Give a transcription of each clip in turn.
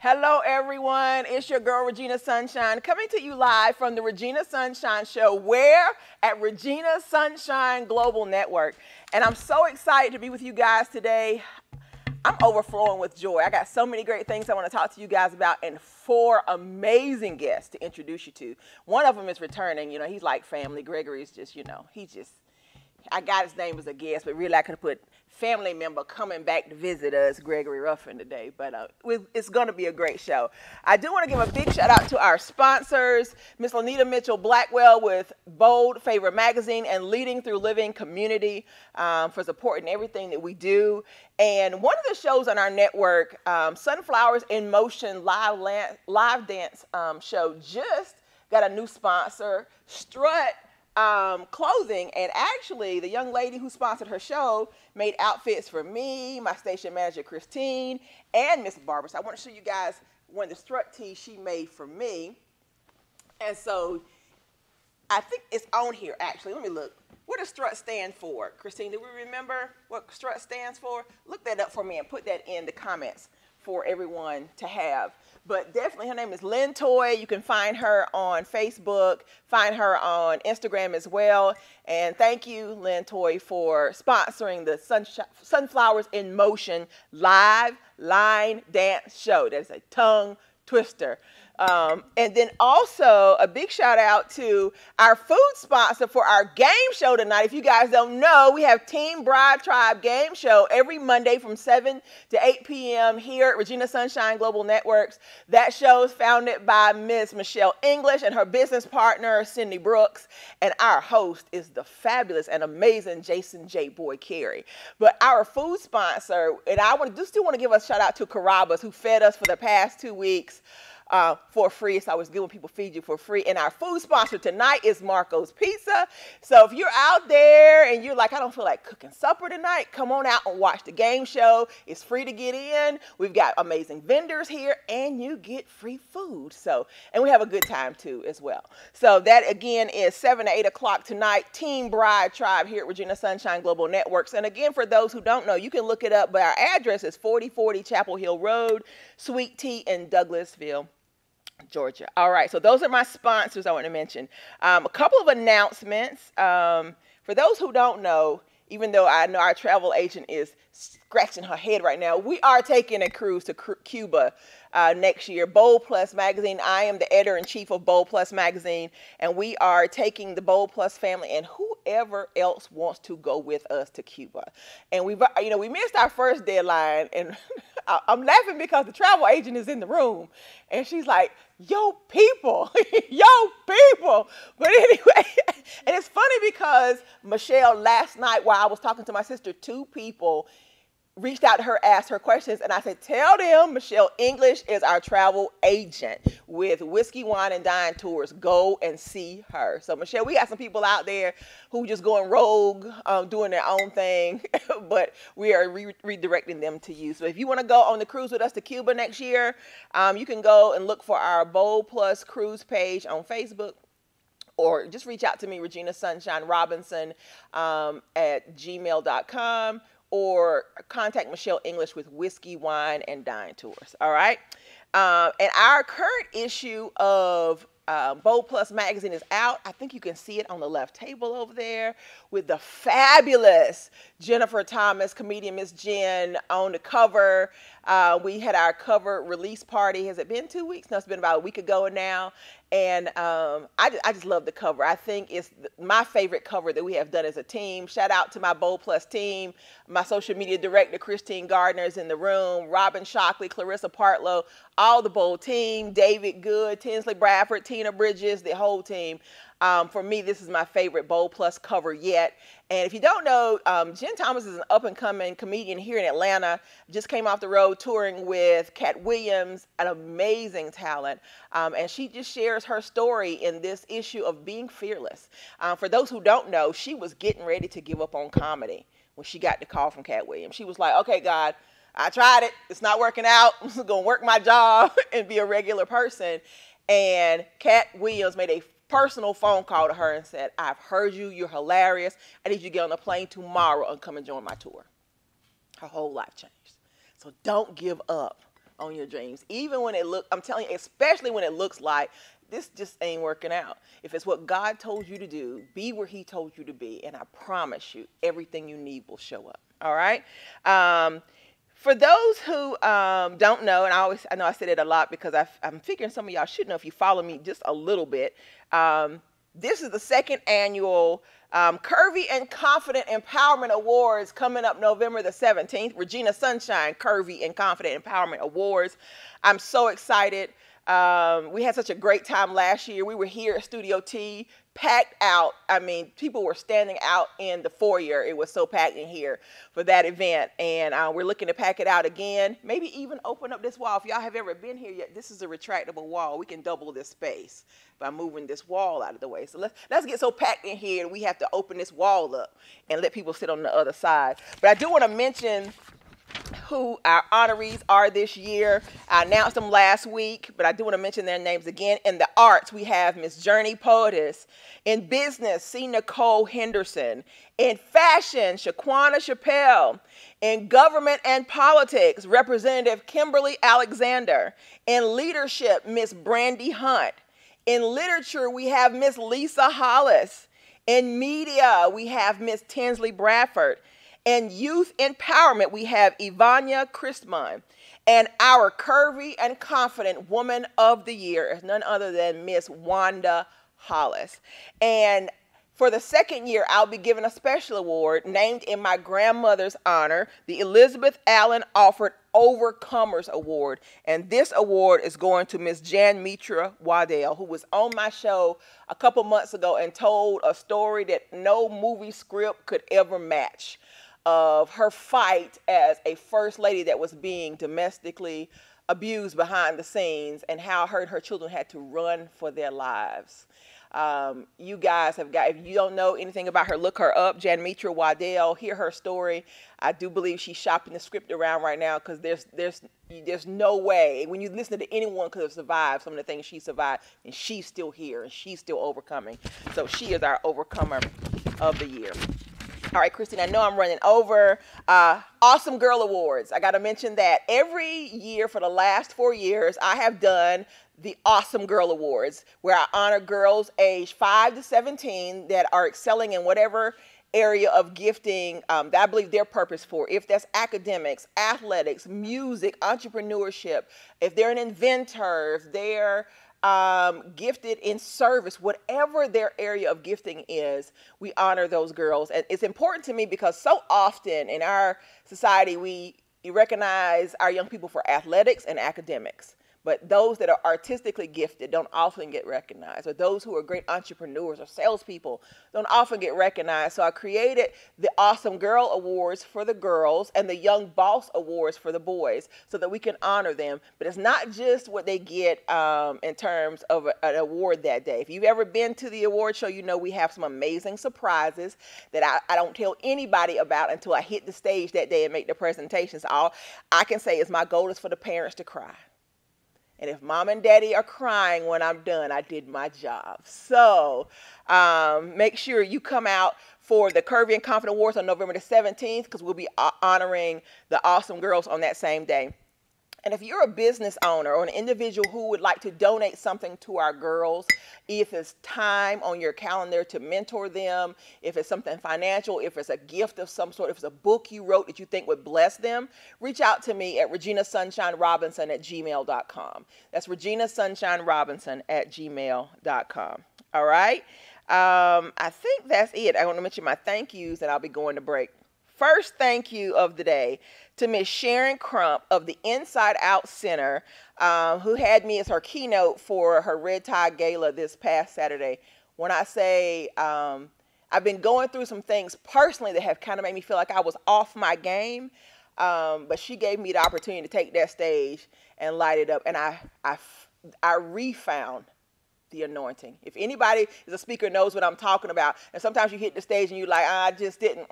Hello, everyone. It's your girl, Regina Sunshine, coming to you live from the Regina Sunshine Show, where at Regina Sunshine Global Network. And I'm so excited to be with you guys today. I'm overflowing with joy. I got so many great things I want to talk to you guys about and 4 amazing guests to introduce you to. One of them is returning. You know, he's like family. Gregory's just, I got his name as a guest, but really I could have put family member coming back to visit us, Gregory Ruffin, today. But it's going to be a great show. I do want to give a big shout out to our sponsors, Miss Lanita Mitchell Blackwell with Bold Favorite Magazine and Leading Through Living Community for supporting everything that we do. And one of the shows on our network, Sunflowers in Motion live dance show, just got a new sponsor, Strut Clothing. And actually the young lady who sponsored her show made outfits for me, my station manager Christine, and Miss Barbara. So I want to show you guys one of the Strut tees she made for me. And so I think it's on here actually. Let me look. What does Strut stand for? Christine, do we remember what Strut stands for? Look that up for me and put that in the comments for everyone to have. But definitely her name is Lynn Toy. You can find her on Facebook, find her on Instagram as well. And thank you, Lynn Toy, for sponsoring the Sunflowers in Motion live line dance show. That is a tongue twister. And then also a big shout out to our food sponsor for our game show tonight. If you guys don't know, we have Team Bride Tribe game show every Monday from 7 to 8 p.m. here at Regina Sunshine Global Networks. That show is founded by Miss Michelle English and her business partner, Cindy Brooks. And our host is the fabulous and amazing Jason J. Boy Carey. But our food sponsor, and I still want to give a shout out to Carrabba's, who fed us for the past 2 weeks. For free. So I was giving people feed you for free. And our food sponsor tonight is Marco's Pizza. So if you're out there and you're like, I don't feel like cooking supper tonight, come on out and watch the game show. It's free to get in. We've got amazing vendors here and you get free food. So, and we have a good time too as well. So that again is 7 to 8 o'clock tonight, Team Bride Tribe here at Regina Sunshine Global Networks. And again, for those who don't know, you can look it up, but our address is 4040 Chapel Hill Road, Suite T in Douglasville, Georgia. All right, so those are my sponsors I want to mention. A couple of announcements. For those who don't know, even though I know our travel agent is scratching her head right now, we are taking a cruise to Cuba next year. Bold Plus Magazine. I am the editor-in-chief of Bold Plus Magazine, and we are taking the Bold Plus family and whoever else wants to go with us to Cuba. And we missed our first deadline, and I'm laughing because the travel agent is in the room, and she's like, yo, people, yo, people. But anyway, and it's funny because Michelle, last night while I was talking to my sister, 2 people reached out to her, asked her questions, and I said, tell them Michelle English is our travel agent with Whiskey, Wine, and Dine Tours. Go and see her. So, Michelle, we got some people out there who just going rogue, doing their own thing, but we are redirecting them to you. So if you want to go on the cruise with us to Cuba next year, you can go and look for our Bold Plus Cruise page on Facebook, or just reach out to me, Regina Sunshine Robinson at gmail.com. or contact Michelle English with Whiskey, Wine, and Dine Tours, all right? And our current issue of Bold Plus Magazine is out. I think you can see it on the left table over there with the fabulous Jennifer Thomas, comedian Miss Jen, on the cover. We had our cover release party. Has it been 2 weeks? No, it's been about a week ago now. And I just love the cover. I think it's my favorite cover that we have done as a team. Shout out to my Bold Plus team. My social media director, Christine Gardner, is in the room. Robin Shockley, Clarissa Partlow, all the Bold team. David Good, Tinsley Bradford, Tina Bridges, the whole team. For me, this is my favorite Bold Plus cover yet. And if you don't know, Jen Thomas is an up-and-coming comedian here in Atlanta. Just came off the road touring with Cat Williams, an amazing talent. And she just shares her story in this issue of being fearless. For those who don't know, she was getting ready to give up on comedy when she got the call from Cat Williams. She was like, okay, God, I tried it. It's not working out. I'm going to work my job and be a regular person. And Cat Williams made a personal phone call to her and said, I've heard you. You're hilarious. I need you to get on a plane tomorrow and come and join my tour. Her whole life changed. So don't give up on your dreams. Even when I'm telling you, especially when it looks like this just ain't working out. If it's what God told you to do, be where he told you to be. And I promise you, everything you need will show up. All right. For those who don't know, and I know I said it a lot because I'm figuring some of y'all should know if you follow me just a little bit. This is the second annual Curvy and Confident Empowerment Awards coming up November the 17th. Regina Sunshine Curvy and Confident Empowerment Awards. I'm so excited. We had such a great time last year. We were here at Studio T, packed out. I mean, people were standing out in the foyer. It was so packed in here for that event. And we're looking to pack it out again. Maybe even open up this wall. If y'all have ever been here yet, this is a retractable wall. We can double this space by moving this wall out of the way. So let's get so packed in here, we have to open this wall up and let people sit on the other side. But I do want to mention who our honorees are this year. I announced them last week, but I do want to mention their names again. In the arts, we have Miss Journey Poetess. In business, C. Nicole Henderson. In fashion, Shaquana Chappelle. In government and politics, Representative Kimberly Alexander. In leadership, Miss Brandy Hunt. In literature, we have Miss Lisa Hollis. In media, we have Miss Tinsley Bradford. In youth empowerment, we have Ivania Christman. And our curvy and confident woman of the year is none other than Miss Wanda Hollis. And for the second year, I'll be giving a special award named in my grandmother's honor, the Elizabeth Allen Alford Overcomers Award. And this award is going to Miss Jan Mitra Waddell, who was on my show a couple months ago and told a story that no movie script could ever match, of her fight as a first lady that was being domestically abused behind the scenes, and how her and her children had to run for their lives. You guys have got, if you don't know anything about her, look her up, Jan Mitra Waddell, hear her story. I do believe she's shopping the script around right now, because there's no way, when you listen to anyone could have survived some of the things she survived, and she's still here, and she's still overcoming. So she is our overcomer of the year. All right, Christine, I know I'm running over. Awesome Girl Awards. I got to mention that every year for the last 4 years, I have done the Awesome Girl Awards, where I honor girls aged 5 to 17 that are excelling in whatever area of gifting that I believe their purpose for. If that's academics, athletics, music, entrepreneurship, if they're an inventor, if they're gifted in service, whatever their area of gifting is, we honor those girls. And it's important to me because so often in our society, we recognize our young people for athletics and academics. But those that are artistically gifted don't often get recognized, or those who are great entrepreneurs or salespeople don't often get recognized. So I created the Awesome Girl Awards for the girls and the Young Boss Awards for the boys, so that we can honor them. But it's not just what they get in terms of an award that day. If you've ever been to the award show, you know we have some amazing surprises that I don't tell anybody about until I hit the stage that day and make the presentations. All I can say is my goal is for the parents to cry. And if mom and daddy are crying when I'm done, I did my job. So make sure you come out for the Curvy and Confident Awards on November the 17th, because we'll be honoring the awesome girls on that same day. And if you're a business owner or an individual who would like to donate something to our girls, if it's time on your calendar to mentor them, if it's something financial, if it's a gift of some sort, if it's a book you wrote that you think would bless them, reach out to me at reginasunshinerobinson@gmail.com. That's reginasunshinerobinson@gmail.com. All right. I think that's it. I want to mention my thank yous, and I'll be going to break. First thank you of the day to Miss Sharon Crump of the Inside Out Center, who had me as her keynote for her Red Tie Gala this past Saturday. When I say I've been going through some things personally that have kind of made me feel like I was off my game, but she gave me the opportunity to take that stage and light it up, and I refound the anointing. If anybody is a speaker knows what I'm talking about, and sometimes you hit the stage and you're like, I just didn't.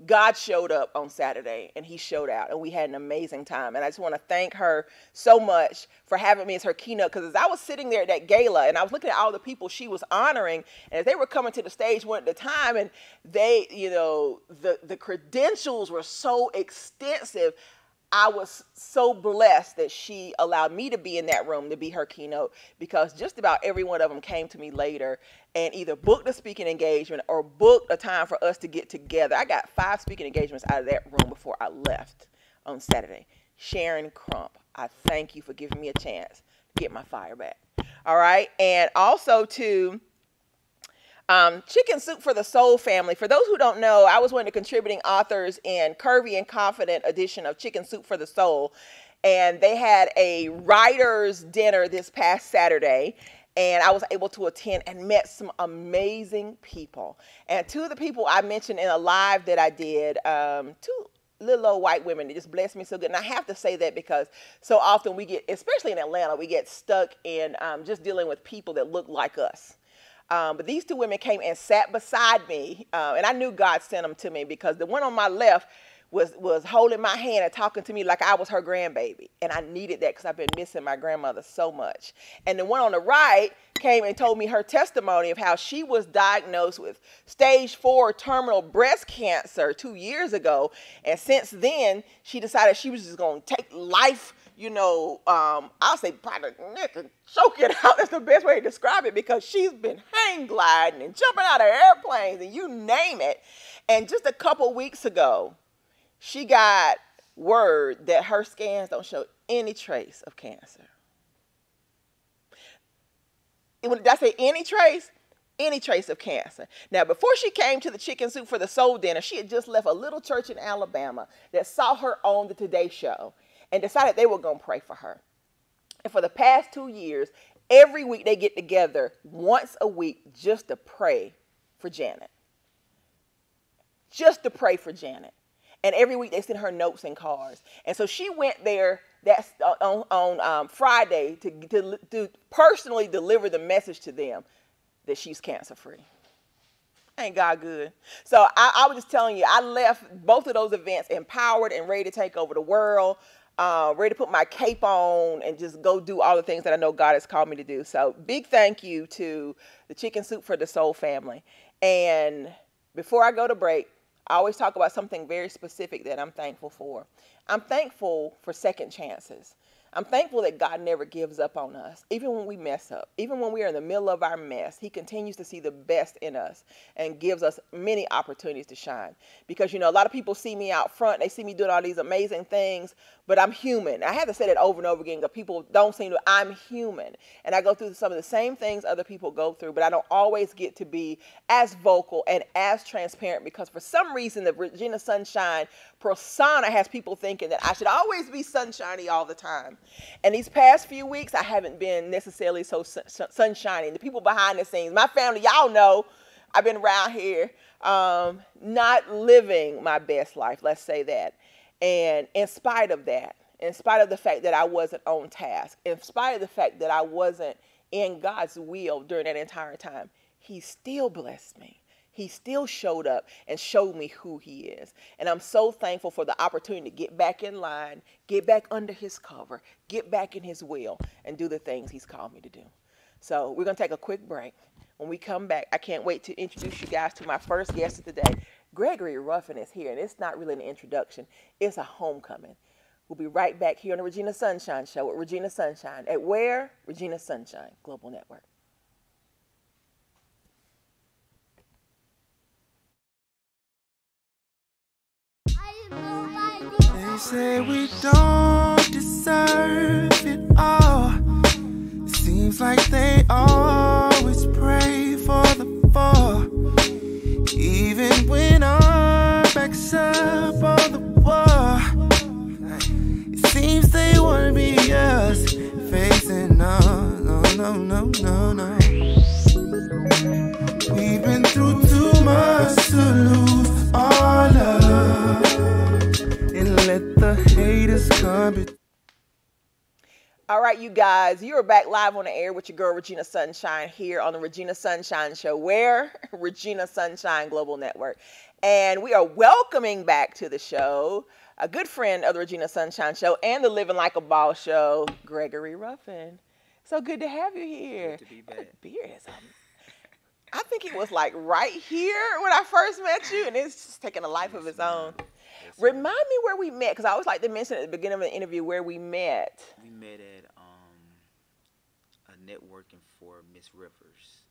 God showed up on Saturday, and he showed out, and we had an amazing time. And I just want to thank her so much for having me as her keynote, because as I was sitting there at that gala and I was looking at all the people she was honoring, and as they were coming to the stage one at a time, and they, you know, the credentials were so extensive, I was so blessed that she allowed me to be in that room to be her keynote, because just about every one of them came to me later and either booked a speaking engagement or booked a time for us to get together. I got 5 speaking engagements out of that room before I left on Saturday. Sharon Crump, I thank you for giving me a chance to get my fire back. All right. And also to Chicken Soup for the Soul family. For those who don't know, I was one of the contributing authors in Curvy and Confident edition of Chicken Soup for the Soul. And they had a writer's dinner this past Saturday. And I was able to attend and met some amazing people. And 2 of the people I mentioned in a live that I did, 2 little old white women that just blessed me so good. And I have to say that because so often we get, especially in Atlanta, we get stuck in just dealing with people that look like us. But these 2 women came and sat beside me, and I knew God sent them to me, because the one on my left was holding my hand and talking to me like I was her grandbaby. And I needed that because I've been missing my grandmother so much. And the one on the right came and told me her testimony of how she was diagnosed with stage 4 terminal breast cancer 2 years ago. And since then, she decided she was just going to take life, you know, I'll say probably choke it out. That's the best way to describe it, because she's been hang gliding and jumping out of airplanes and you name it. And just a couple weeks ago, she got word that her scans don't show any trace of cancer. Did I say any trace? Any trace of cancer. Now, before she came to the Chicken Soup for the Soul dinner, she had just left a little church in Alabama that saw her on the Today Show and decided they were going to pray for her. And for the past 2 years, every week they get together once a week just to pray for Janet. Just to pray for Janet. And every week they send her notes and cards. And so she went there on Friday to personally deliver the message to them that she's cancer free. Ain't God good? So I was just telling you, I left both of those events empowered and ready to take over the world, ready to put my cape on and just go do all the things that I know God has called me to do. So big thank you to the Chicken Soup for the Soul family. And before I go to break, I always talk about something very specific that I'm thankful for. I'm thankful for second chances. I'm thankful that God never gives up on us, even when we mess up. Even when we are in the middle of our mess, he continues to see the best in us and gives us many opportunities to shine. Because, you know, a lot of people see me out front. They see me doing all these amazing things, but I'm human. I have to say that over and over again because people don't seem to, I'm human. And I go through some of the same things other people go through, but I don't always get to be as vocal and as transparent because for some reason the Regina Sunshine persona has people thinking that I should always be sunshiny all the time. And these past few weeks, I haven't been necessarily so sunshiny. The people behind the scenes, my family, y'all know, I've been around here not living my best life, let's say that. And in spite of that, in spite of the fact that I wasn't on task, in spite of the fact that I wasn't in God's will during that entire time, he still blessed me. He still showed up and showed me who he is. And I'm so thankful for the opportunity to get back in line, get back under his cover, get back in his will, and do the things he's called me to do. So we're going to take a quick break. When we come back, I can't wait to introduce you guys to my first guest of the day. Gregory Ruffin is here, and it's not really an introduction. It's a homecoming. We'll be right back here on the Regina Sunshine Show with Regina Sunshine. At where? Regina Sunshine Global Network. They say we don't deserve it all. It seems like they always pray for the fall. Even when our backs up on the wall, it seems they want to be us facing no. We've been through too much to lose our love and let the haters come. All right, you guys, you are back live on the air with your girl, Regina Sunshine, here on the Regina Sunshine Show, where? Regina Sunshine Global Network. And we are welcoming back to the show a good friend of the Regina Sunshine Show and the Living Like a Boss Show, Gregory Ruffin. So good to have you here. Good to be back. That beard is I think it was like right here when I first met you, and it's just taking a life of its own. Yes, Remind me where we met, because I always like to mention at the beginning of an interview where we met. We met at a networking for Miss Rivers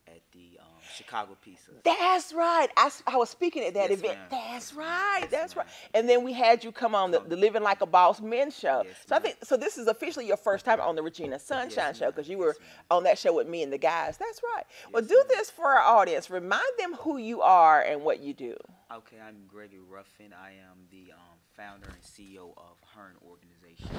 at the Chicago Pizza. That's right. I was speaking at that event. That's right. That's right. And then we had you come on the Living Like a Boss Men show. So I think this is officially your first time on the Regina Sunshine show, because you were on that show with me and the guys. That's right. Well, do this for our audience. Remind them who you are and what you do. Okay, I'm Gregory Ruffin. I am the founder and CEO of Hearn Organization,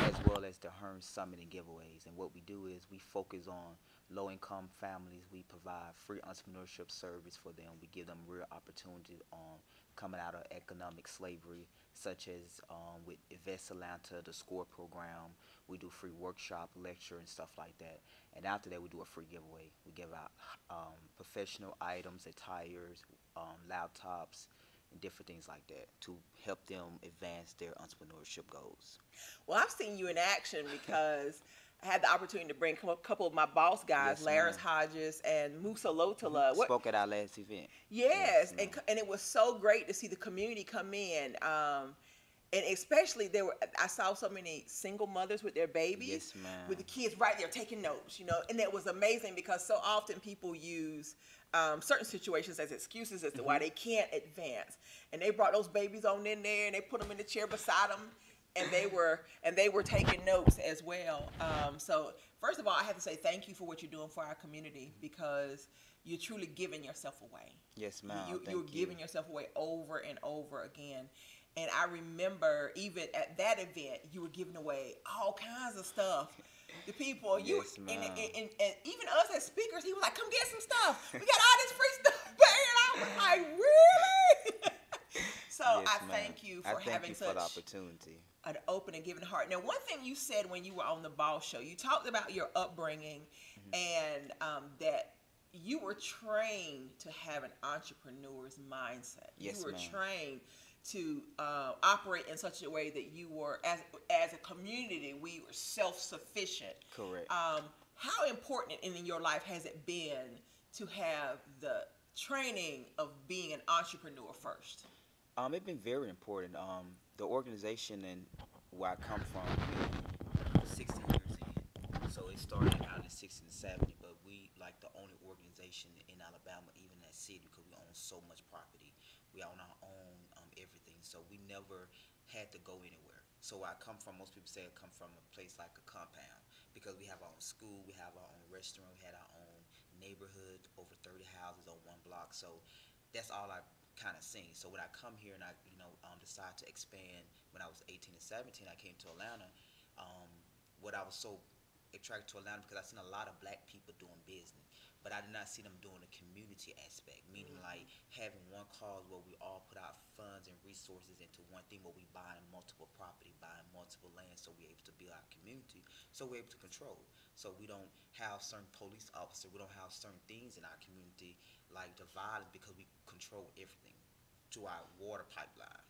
as well as the Hearn Summit and Giveaways. And what we do is we focus on low-income families. We provide free entrepreneurship service for them. We give them real opportunity coming out of economic slavery, such as with Invest Atlanta, the SCORE program. We do free workshop, lecture, and stuff like that. And after that, we do a free giveaway. We give out professional items, attires, laptops, and different things like that to help them advance their entrepreneurship goals. Well, I've seen you in action because I had the opportunity to bring a couple of my boss guys, Laris Hodges and Musa Lotala. Spoke at our last event. Yes, and it was so great to see the community come in. And especially I saw so many single mothers with their babies, with the kids right there taking notes, and it was amazing because so often people use certain situations as excuses as to why they can't advance. And they brought those babies on in there and they put them in the chair beside them, and they were taking notes as well. So first of all, I have to say thank you for what you're doing for our community, because you're truly giving yourself away. Yes, ma'am. You're giving yourself away over and over again. And I remember even at that event, you were giving away all kinds of stuff to people. And even us as speakers, he was like, "Come get some stuff. We got all this free stuff." And I was like, "Really?" So I thank you for having such the opportunity, an open and giving heart. Now, one thing you said when you were on the Boss Show, you talked about your upbringing and that you were trained to have an entrepreneur's mindset. Yes, you were trained to operate in such a way that you were, as a community, we were self-sufficient. Correct. How important in your life has it been to have the training of being an entrepreneur first? It's been very important. The organization and where I come from, 16 years in. So it started out in 16 and 70, but we like the only organization in Alabama, even that city, because we own so much property. We own our own everything, so we never had to go anywhere. So where I come from, most people say I come from a place like a compound, because we have our own school, we have our own restaurant, we had our own neighborhood, over 30 houses on one block. So that's all I kind of seen. So when I come here and I decide to expand, when I was 18 and 17, I came to Atlanta. What I was so attracted to Atlanta, because I seen a lot of black people doing business, but I did not see them doing the community aspect, meaning like having one cause where we all put our funds and resources into one thing, where we buying multiple property, buying multiple land, so we're able to build our community, so we're able to control. So we don't have certain police officers, we don't have certain things in our community like the violence, because we control everything to our water pipeline.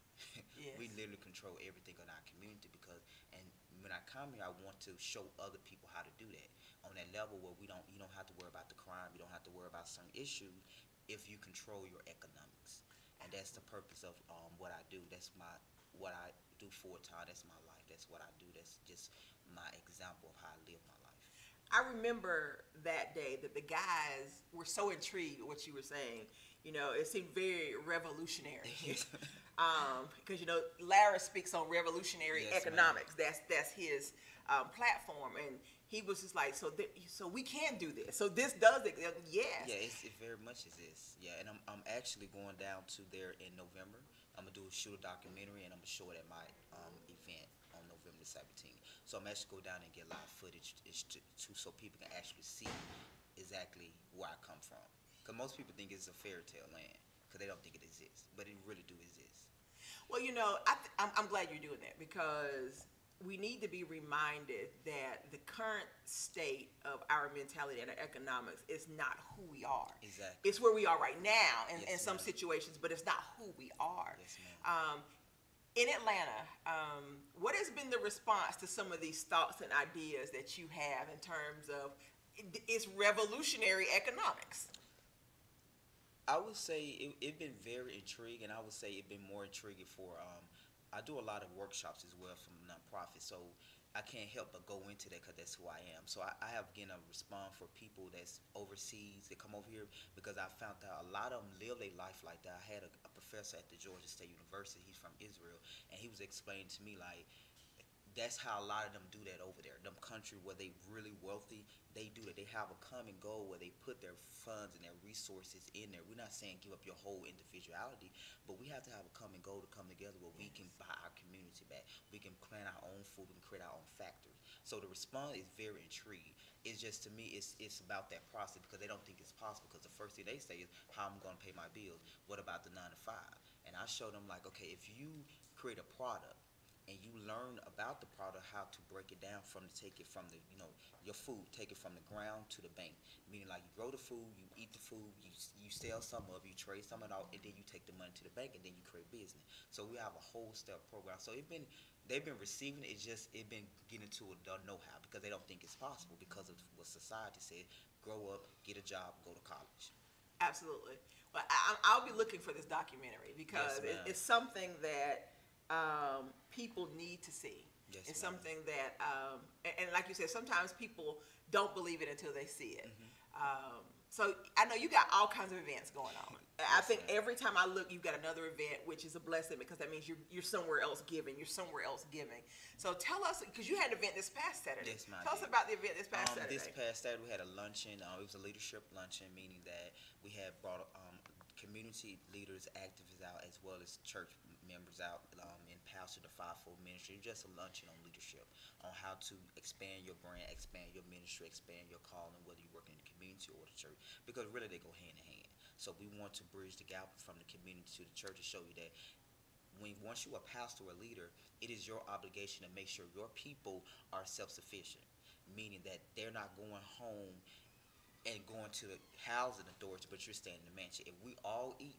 Yes. We literally control everything in our community, because, and when I come here, I want to show other people how to do that on that level where you don't have to worry about the crime, you don't have to worry about certain issues if you control your economics. And that's the purpose of what I do. That's what I do full time. That's my life. That's what I do. That's just my example of how I live my life. I remember that day that the guys were so intrigued with what you were saying. It seemed very revolutionary. Because Larry speaks on revolutionary economics. That's his platform, and he was just like, so we can do this. So this does it. Yes. Yeah, it very much exists. Yeah, and I'm actually going down to there in November. I'm gonna shoot a documentary, and I'm gonna show it at my event on November the 17th. So I'm actually go down and get live footage so people can actually see exactly where I come from. Because most people think it's a fairy tale land, because they don't think it exists, but it really do exist. Well, I'm glad you're doing that, because we need to be reminded that the current state of our mentality and our economics is not who we are. Exactly. It's where we are right now in some situations, but it's not who we are. Yes, ma'am. In Atlanta, what has been the response to some of these thoughts and ideas that you have in terms of it's revolutionary economics? I would say it been very intriguing. I would say it been more intriguing for I do a lot of workshops as well from nonprofit, so I can't help but go into that because that's who I am. So I have again a response for people that's overseas that come over here because I found out a lot of them live their life like that. I had a professor at the Georgia State University. He's from Israel, and he was explaining to me like that's how a lot of them do that over there. Them country where they really wealthy, they do that. They have a common goal where they put their funds and their resources in there. We're not saying give up your whole individuality, but we have to have a common goal to come together where we can buy our community back. We can plant our own food. We can create our own factory. So the response is very intrigued. It's just to me, it's about that process because they don't think it's possible. Because the first thing they say is how I'm going to pay my bills. What about the 9 to 5? And I show them like, okay, if you create a product and you learn about the product, how to break it down from take it from the your food, take it from the ground to the bank. Meaning like you grow the food, you eat the food, you sell some of it, you trade some of it out, and then you take the money to the bank, and then you create business. So we have a whole step program. So they've been receiving it. It's just it been getting to the know-how because they don't think it's possible because of what society said. Grow up, get a job, go to college. Absolutely. Well, I'll be looking for this documentary because Yes, it's something that people need to see. Yes, it's ma'am. something that, and like you said, sometimes people don't believe it until they see it. So I know you got all kinds of events going on. I think ma'am. every time I look, you've got another event, which is a blessing because that means you're somewhere else giving. You're somewhere else giving. So tell us, because you had an event this past Saturday. Yes, ma'am. Tell us about the event this past Saturday. This past Saturday, we had a luncheon. It was a leadership luncheon, meaning that we had brought community leaders, activists out, as well as church members out, and pastor the fivefold ministry. Just a luncheon on leadership, on how to expand your brand, expand your ministry, expand your calling, whether you work in the community or the church, because really they go hand in hand. So we want to bridge the gap from the community to the church to show you that once you're a pastor or a leader, it is your obligation to make sure your people are self-sufficient, meaning that they're not going home and going to the housing authority, but you're staying in the mansion. If we all eat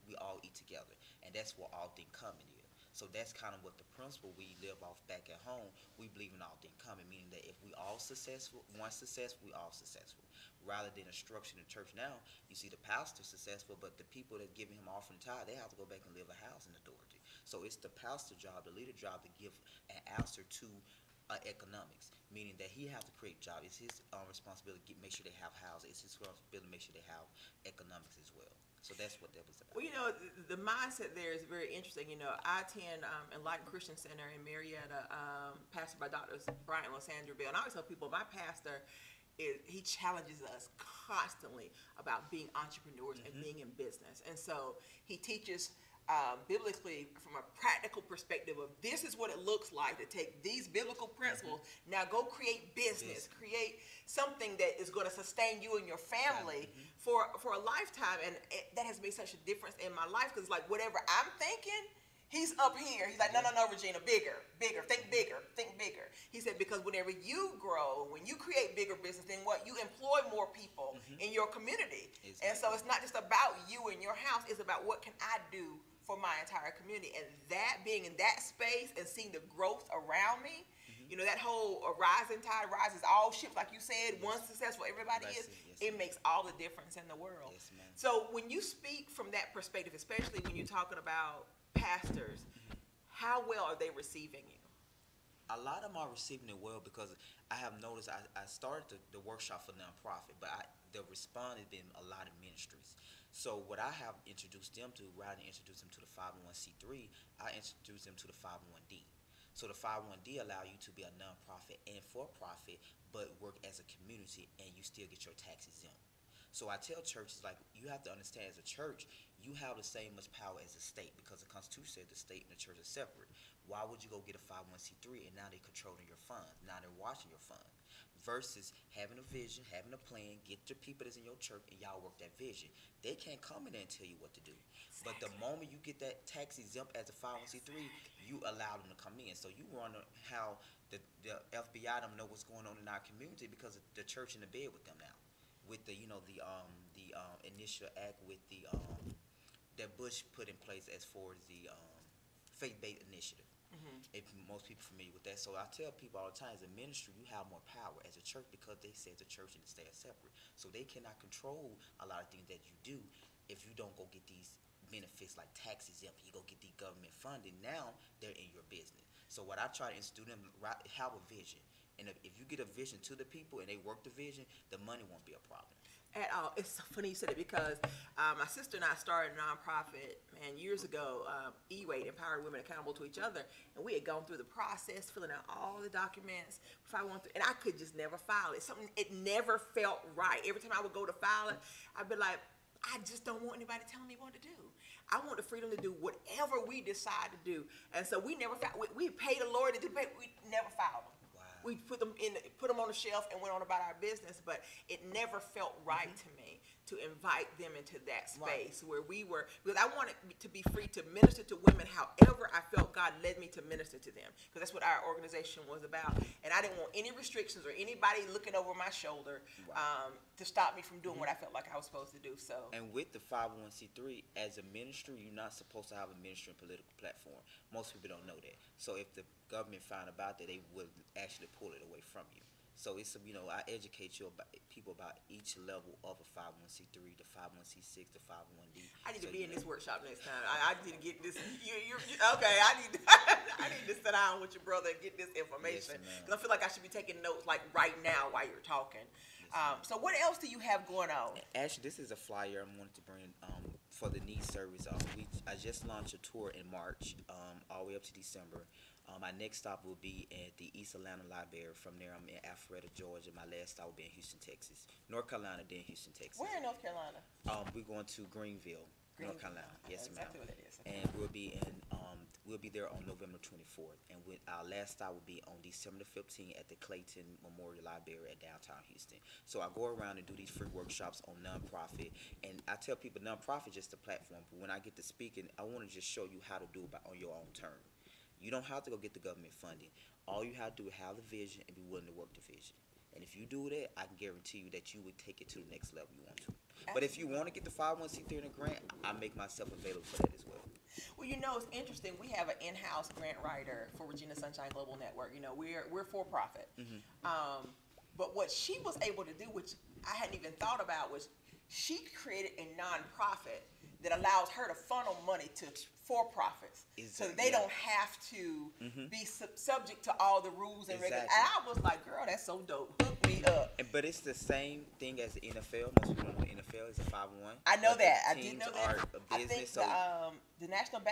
together, and that's what all thing coming is. So that's kind of what the principle we live off back at home. We believe in all thing coming, meaning that if we all successful, one successful, we all successful. Rather than a structure in the church now, you see the pastor successful, but the people that giving him offering tithe, they have to go back and live a housing authority. So it's the pastor job, the leader job, to give an answer to economics, meaning that he has to create jobs. It's his responsibility to make sure they have housing. It's his responsibility to make sure they have economics as well. So that's what that was about. Well, the mindset there is very interesting. I attend Enlightened Christian Center in Marietta, pastored by Drs. Brian and Lysandra Bell. And I always tell people, my pastor, he challenges us constantly about being entrepreneurs and being in business. And so he teaches biblically from a practical perspective of this is what it looks like to take these biblical principles. Now go create business, create something that is going to sustain you and your family for a lifetime. And that has made such a difference in my life because like whatever I'm thinking, he's up here. He's like, no, Regina, bigger, think bigger. He said, because whenever you grow, when you create bigger business, then what? You employ more people in your community. And so it's not just about you and your house. It's about what can I do for my entire community. And that being in that space and seeing the growth around me, that whole rising tide rises all ships, like you said, one successful, everybody is, it makes all the difference in the world. Yes, ma'am. So when you speak from that perspective, especially when you're talking about pastors, how well are they receiving you? A lot of them are receiving it well because I have noticed I started the workshop for nonprofit, but the response has been a lot of ministries. So what I have introduced them to, rather than introduce them to the 501c3, I introduced them to the 501d. So the 501d allow you to be a nonprofit and for-profit, but work as a community, and you still get your tax exempt. So I tell churches, like, you have to understand, as a church, you have the same much power as a state, because the Constitution says the state and the church are separate. Why would you go get a 501c3 and now they're controlling your funds? Now they're watching your funds. Versus having a vision, having a plan, get your people that's in your church and y'all work that vision. They can't come in there and tell you what to do. Exactly. But the moment you get that tax exempt as a 501c3, you allow them to come in. So you wonder how the FBI don't know what's going on in our community because the church in the bed with them now. With the initial act with the that Bush put in place as far as the faith-based initiative. If most people are familiar with that. So I tell people all the time, as a ministry, you have more power as a church because they say the church and the state are separate. So they cannot control a lot of things that you do if you don't go get these benefits like tax exempt, you go get the government funding, now they're in your business. So what I try to instill them, have a vision. And if you get a vision to the people and they work the vision, the money won't be a problem. At all. It's so funny you said it because my sister and I started a nonprofit, man, years ago, E-Weight, Empowering Women Accountable to Each Other, and we had gone through the process, filling out all the documents, and I could just never file it. It never felt right. Every time I would go to file it, I'd be like, I just don't want anybody telling me what to do. I want the freedom to do whatever we decide to do. And so we never filed. We paid a lawyer to do it. We never filed them. We put them on the shelf and went on about our business, but it never felt right to me to invite them into that space where we were, because I wanted to be free to minister to women however I felt God led me to minister to them, because that's what our organization was about. And I didn't want any restrictions or anybody looking over my shoulder to stop me from doing what I felt like I was supposed to do. So, and with the 501c3, as a ministry, you're not supposed to have a ministry and political platform. Most people don't know that. So if the government found about that, they would actually pull it away from you. So it's, I educate people about each level of a 501c3, the 501c6, the 501d. I need to be in this workshop next time. I need to get this. Okay. I need to sit down with your brother and get this information, because I feel like I should be taking notes like right now while you're talking. So what else do you have going on? Actually, this is a flyer I wanted to bring for the needs service. I just launched a tour in March, all the way up to December. My next stop will be at the East Atlanta Library. From there, I'm in Alpharetta, Georgia. My last stop will be in Houston, Texas. North Carolina, then Houston, Texas. Where in North Carolina? We're going to Greenville, North Carolina. Yes, ma'am. Exactly what it is. And we'll be there on November 24th. And our last stop will be on December the 15th at the Clayton Memorial Library at downtown Houston. So I go around and do these free workshops on nonprofit. And I tell people nonprofit is just a platform. But when I get to speaking, I want to just show you how to do it on your own terms. You don't have to go get the government funding. All you have to do is have the vision and be willing to work the vision. And if you do that, I can guarantee you that you would take it to the next level you want to. Absolutely. But if you want to get the 501c3 and a grant, I make myself available for that as well. Well, it's interesting. We have an in-house grant writer for Regina Sunshine Global Network. We're for profit. But what she was able to do, which I hadn't even thought about, was she created a nonprofit that allows her to funnel money to for-profits, so they don't have to be subject to all the rules and regulations. And I was like, girl, that's so dope. Hook me up. But it's the same thing as the NFL. Most people don't know the NFL is a 501. I know that. I did know that. I think the National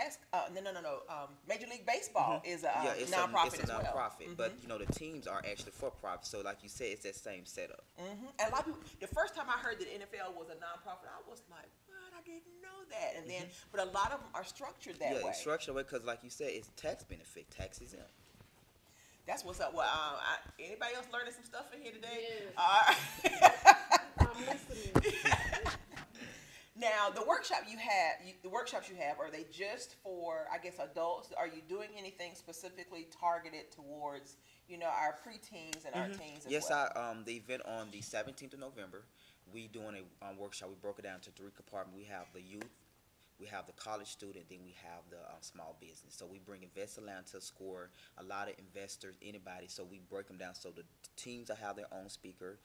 Major League Baseball is a nonprofit as well. It's a nonprofit, but the teams are actually for-profit. So like you said, it's that same setup. And a lot of people, the first time I heard that NFL was a nonprofit, I was like, what? I didn't know that. And then, but a lot of them are structured that way. Yeah, it's structured because, like you said, it's tax benefit, tax exempt. That's what's up. Well, anybody else learning some stuff in here today? Yes. I'm listening. Now, the workshops you have, are they just for, I guess, adults? Are you doing anything specifically targeted towards, our preteens and our teens as well? Yes, the event on the 17th of November, we doing a workshop. We broke it down to 3 compartments. We have the youth, we have the college student, then we have the small business. So we bring Invest Atlanta to score, a lot of investors, anybody. So we break them down. So the teams will have their own speaker,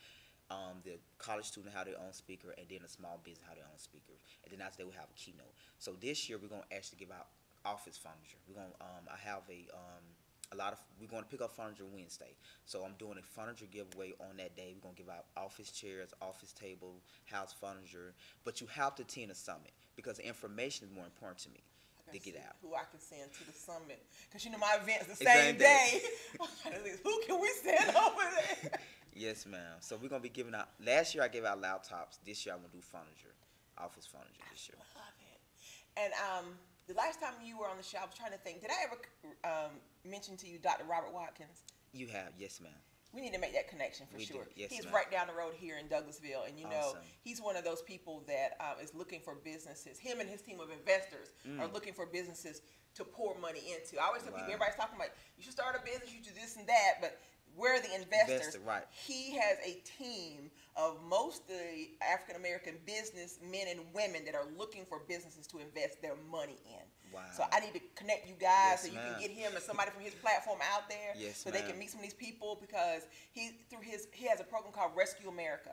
the college student have their own speaker, and then the small business have their own speaker. And then after that, we have a keynote. So this year, we're going to actually give out office furniture. We're going to, we're going to pick up furniture Wednesday. So I'm doing a furniture giveaway on that day. We're going to give out office chairs, office table, house furniture. But you have to attend a summit because the information is more important to me to get out. Who I can send to the summit. Because, my event's the same day. Who can we send over there? Yes, ma'am. So we're going to be giving out, last year I gave out laptops. This year I'm going to do furniture, office furniture this year. I love it. And the last time you were on the show, I was trying to think, did I ever mention to you Dr. Robert Watkins? You have, yes, ma'am. We need to make that connection for sure. Yes, he's ma'am. right down the road here in Douglasville, and Awesome. He's one of those people that is looking for businesses. Him and his team of investors are looking for businesses to pour money into. I always tell people, everybody's talking about you should start a business, you should do this and that, but we're the investors. Right. He has a team of mostly African American business men and women that are looking for businesses to invest their money in. Wow. So I need to connect you guys so you ma'am. can get him and somebody from his platform out there so they ma'am. can meet some of these people, because he has a program called Rescue America.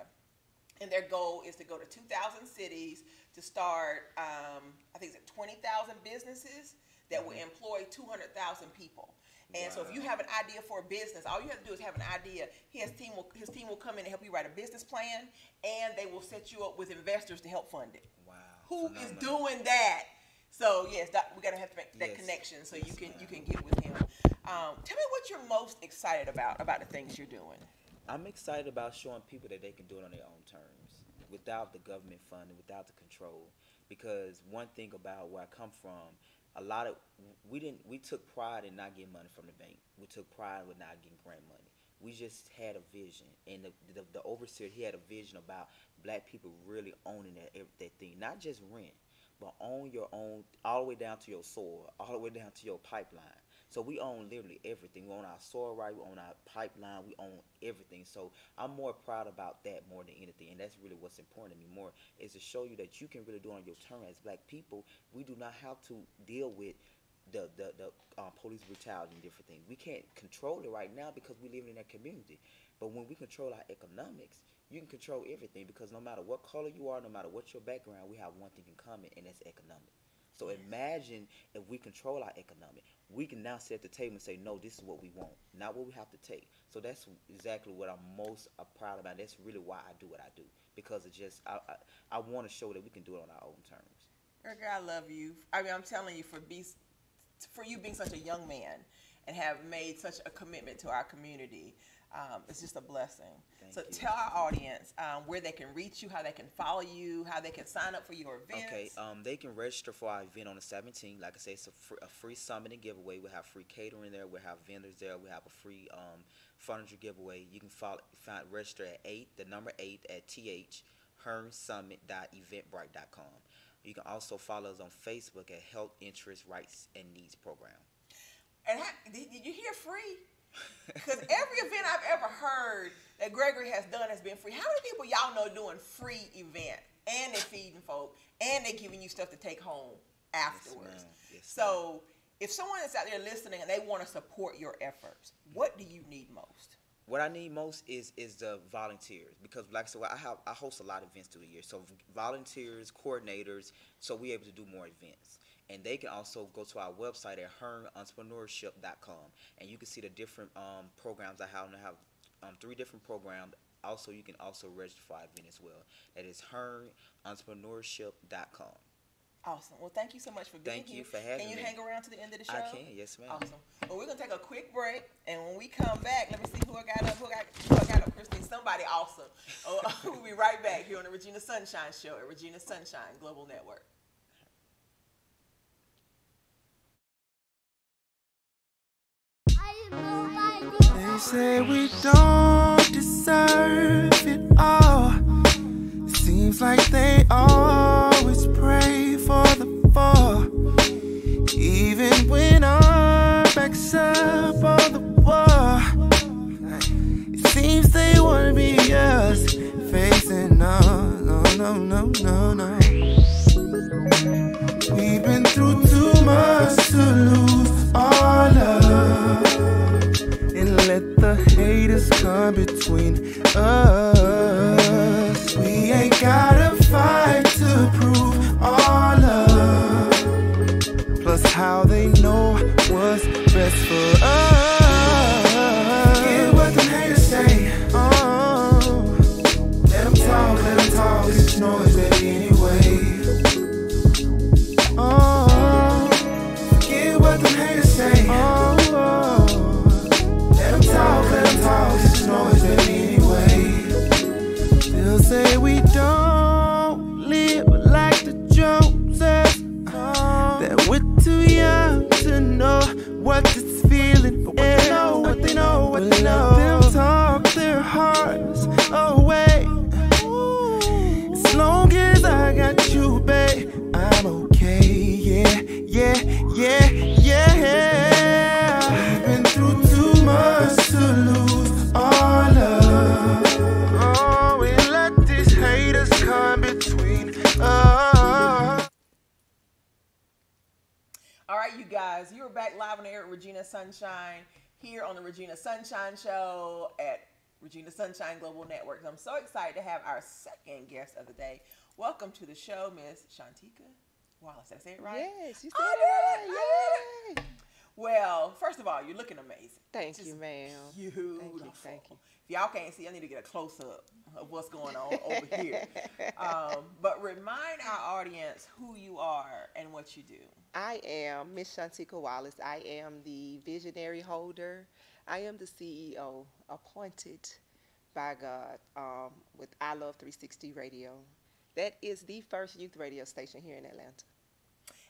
And their goal is to go to 2,000 cities to start, I think it's 20,000 businesses that will employ 200,000 people. And so if you have an idea for a business, all you have to do is have an idea. His team will come in and help you write a business plan, and they will set you up with investors to help fund it. Wow. Who is doing that? So yes, we gotta have to make that connection so you can get with him. Tell me what you're most excited about the things you're doing. I'm excited about showing people that they can do it on their own terms, without the government funding, without the control. Because one thing about where I come from, we took pride in not getting money from the bank. We took pride with not getting grant money. We just had a vision, and the overseer, he had a vision about black people really owning that thing, not just rent, but own your own, all the way down to your soil, all the way down to your pipeline. So we own literally everything. We own our soil right, we own our pipeline, we own everything. So I'm more proud about that more than anything, and that's really what's important to me more, is to show you that you can really do it on your terms. As black people, we do not have to deal with the police brutality and different things. We can't control it right now because we live in that community. But when we control our economics, you can control everything, because no matter what color you are, no matter what your background, we have one thing in common, and that's economic. So imagine if we control our economic, we can now sit at the table and say, no, this is what we want, not what we have to take. So that's exactly what I'm most proud about. That's really why I do what I do, because it just I want to show that we can do it on our own terms. Erica, I love you. I mean, I'm telling you, for you being such a young man and have made such a commitment to our community, it's just a blessing. So tell our audience where they can reach you, how they can follow you, how they can sign up for your events. Okay, they can register for our event on the 17th. Like I say, it's a free summit and giveaway. We'll have free catering there. We'll have vendors there. We'll have a free furniture giveaway. You can register at 8 at hearnsummit.eventbrite.com. You can also follow us on Facebook at Health Interest Rights and Needs Program. And did you hear free? Because every event I've ever heard that Gregory has done has been free. How many people y'all know doing free event, and they're feeding folk, and they're giving you stuff to take home afterwards? Yes, so if someone is out there listening and they want to support your efforts, what do you need most? What I need most is the volunteers, because like I said, I host a lot of events through the year. So volunteers, coordinators, so we're able to do more events. And they can also go to our website at hearnentrepreneurship.com, and you can see the different programs I have. I have 3 different programs. Also, you can also register for our event as well. That is hearnentrepreneurship.com. Awesome. Well, thank you so much for being here. Thank you for having me. Can you hang around to the end of the show? I can, yes, ma'am. Awesome. Well, we're going to take a quick break, and when we come back, let me see who I got up. Who I got up, Christine? Somebody awesome. We'll be right back here on the Regina Sunshine Show at Regina Sunshine Global Network. They say we don't deserve it all. It seems like they always pray for the fall. Even when our backs up on the wall, it seems they wanna be us facing no. We've been through too much to lose our love, and let the haters come between us. We ain't gotta fight to prove our love, plus how they know what's best for us. Forget what them haters say. Let them talk, it's noise, baby, anyway. Forget what them haters say. Let them talk, it's noise, baby, anyway. They'll say we don't live like the Joneses, that we're too young to know what this feeling. But what they know. They'll talk their hearts away. As long as I got you, babe, I'm okay. Yeah. We've been through too much to lose our love. Oh, we let these haters come between us. All right, you guys, you're back live on the air at Regina Sunshine, here on the Regina Sunshine Show at Regina Sunshine Global Network. I'm so excited to have our second guest of the day. Welcome to the show, Miss Shantika Wallace. Did I say it right? Yes, you said it right. Yay! Well, first of all, you're looking amazing. Thank you, ma'am. Beautiful. Thank you. If y'all can't see, I need to get a close-up of what's going on over here. But remind our audience who you are and what you do. I am Miss Shantika Wallace. I am the visionary holder. I am the CEO appointed by God with I Love 360 Radio. That is the first youth radio station here in Atlanta.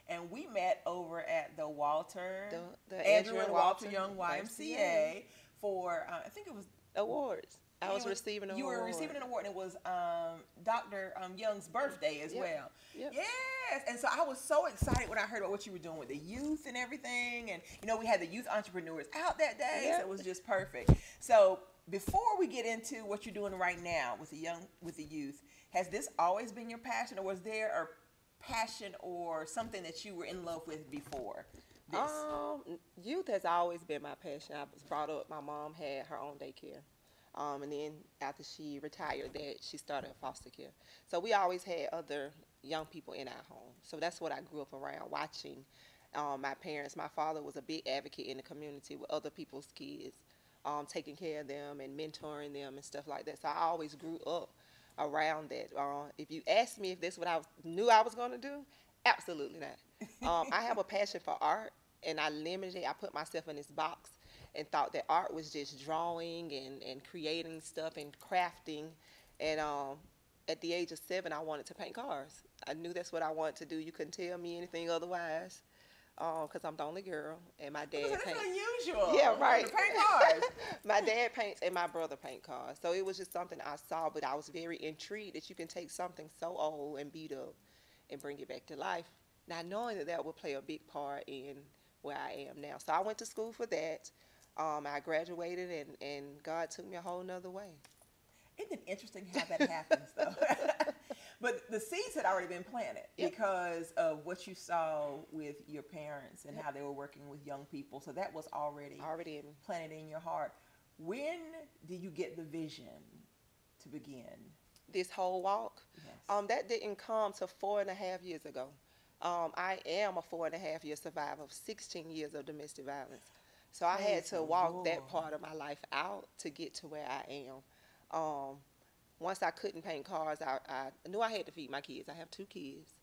And we met over at the Walter, The Andrew and Walter Young YMCA for, I think it was awards. I was receiving an award. You were receiving an award, and it was Dr. Young's birthday as well. Yep. Yes, and so I was so excited when I heard about what you were doing with the youth and everything, and you know we had the youth entrepreneurs out that day, so it was just perfect. So before we get into what you're doing right now with the youth, has this always been your passion, or was there a passion or something that you were in love with before this? Youth has always been my passion. I was brought up, my mom had her own daycare. And then after she retired, she started foster care. So we always had other young people in our home. So that's what I grew up around, watching my parents. My father was a big advocate in the community with other people's kids, taking care of them and mentoring them and stuff like that. So I always grew up around that. If you asked me if this is what I knew I was going to do, absolutely not. I have a passion for art, and I put myself in this box and thought that art was just drawing and creating stuff and crafting. And at the age of 7, I wanted to paint cars. I knew that's what I wanted to do. You couldn't tell me anything otherwise, because I'm the only girl, and my dad paints. That's unusual. Yeah, right. To paint cars. My dad paints and my brother paint cars. So it was just something I saw, but I was very intrigued that you can take something so old and beat up and bring it back to life. Now, knowing that would play a big part in where I am now. So I went to school for that. I graduated, and God took me a whole nother way. Isn't it interesting how that happens, though? But the seeds had already been planted because of what you saw with your parents and how they were working with young people. So that was already planted in your heart. When did you get the vision to begin this whole walk? Yes. That didn't come to 4.5 years ago. I am a 4.5 year survivor of 16 years of domestic violence. So I had to walk that part of my life out to get to where I am. Once I couldn't paint cars, I knew I had to feed my kids. I have 2 kids.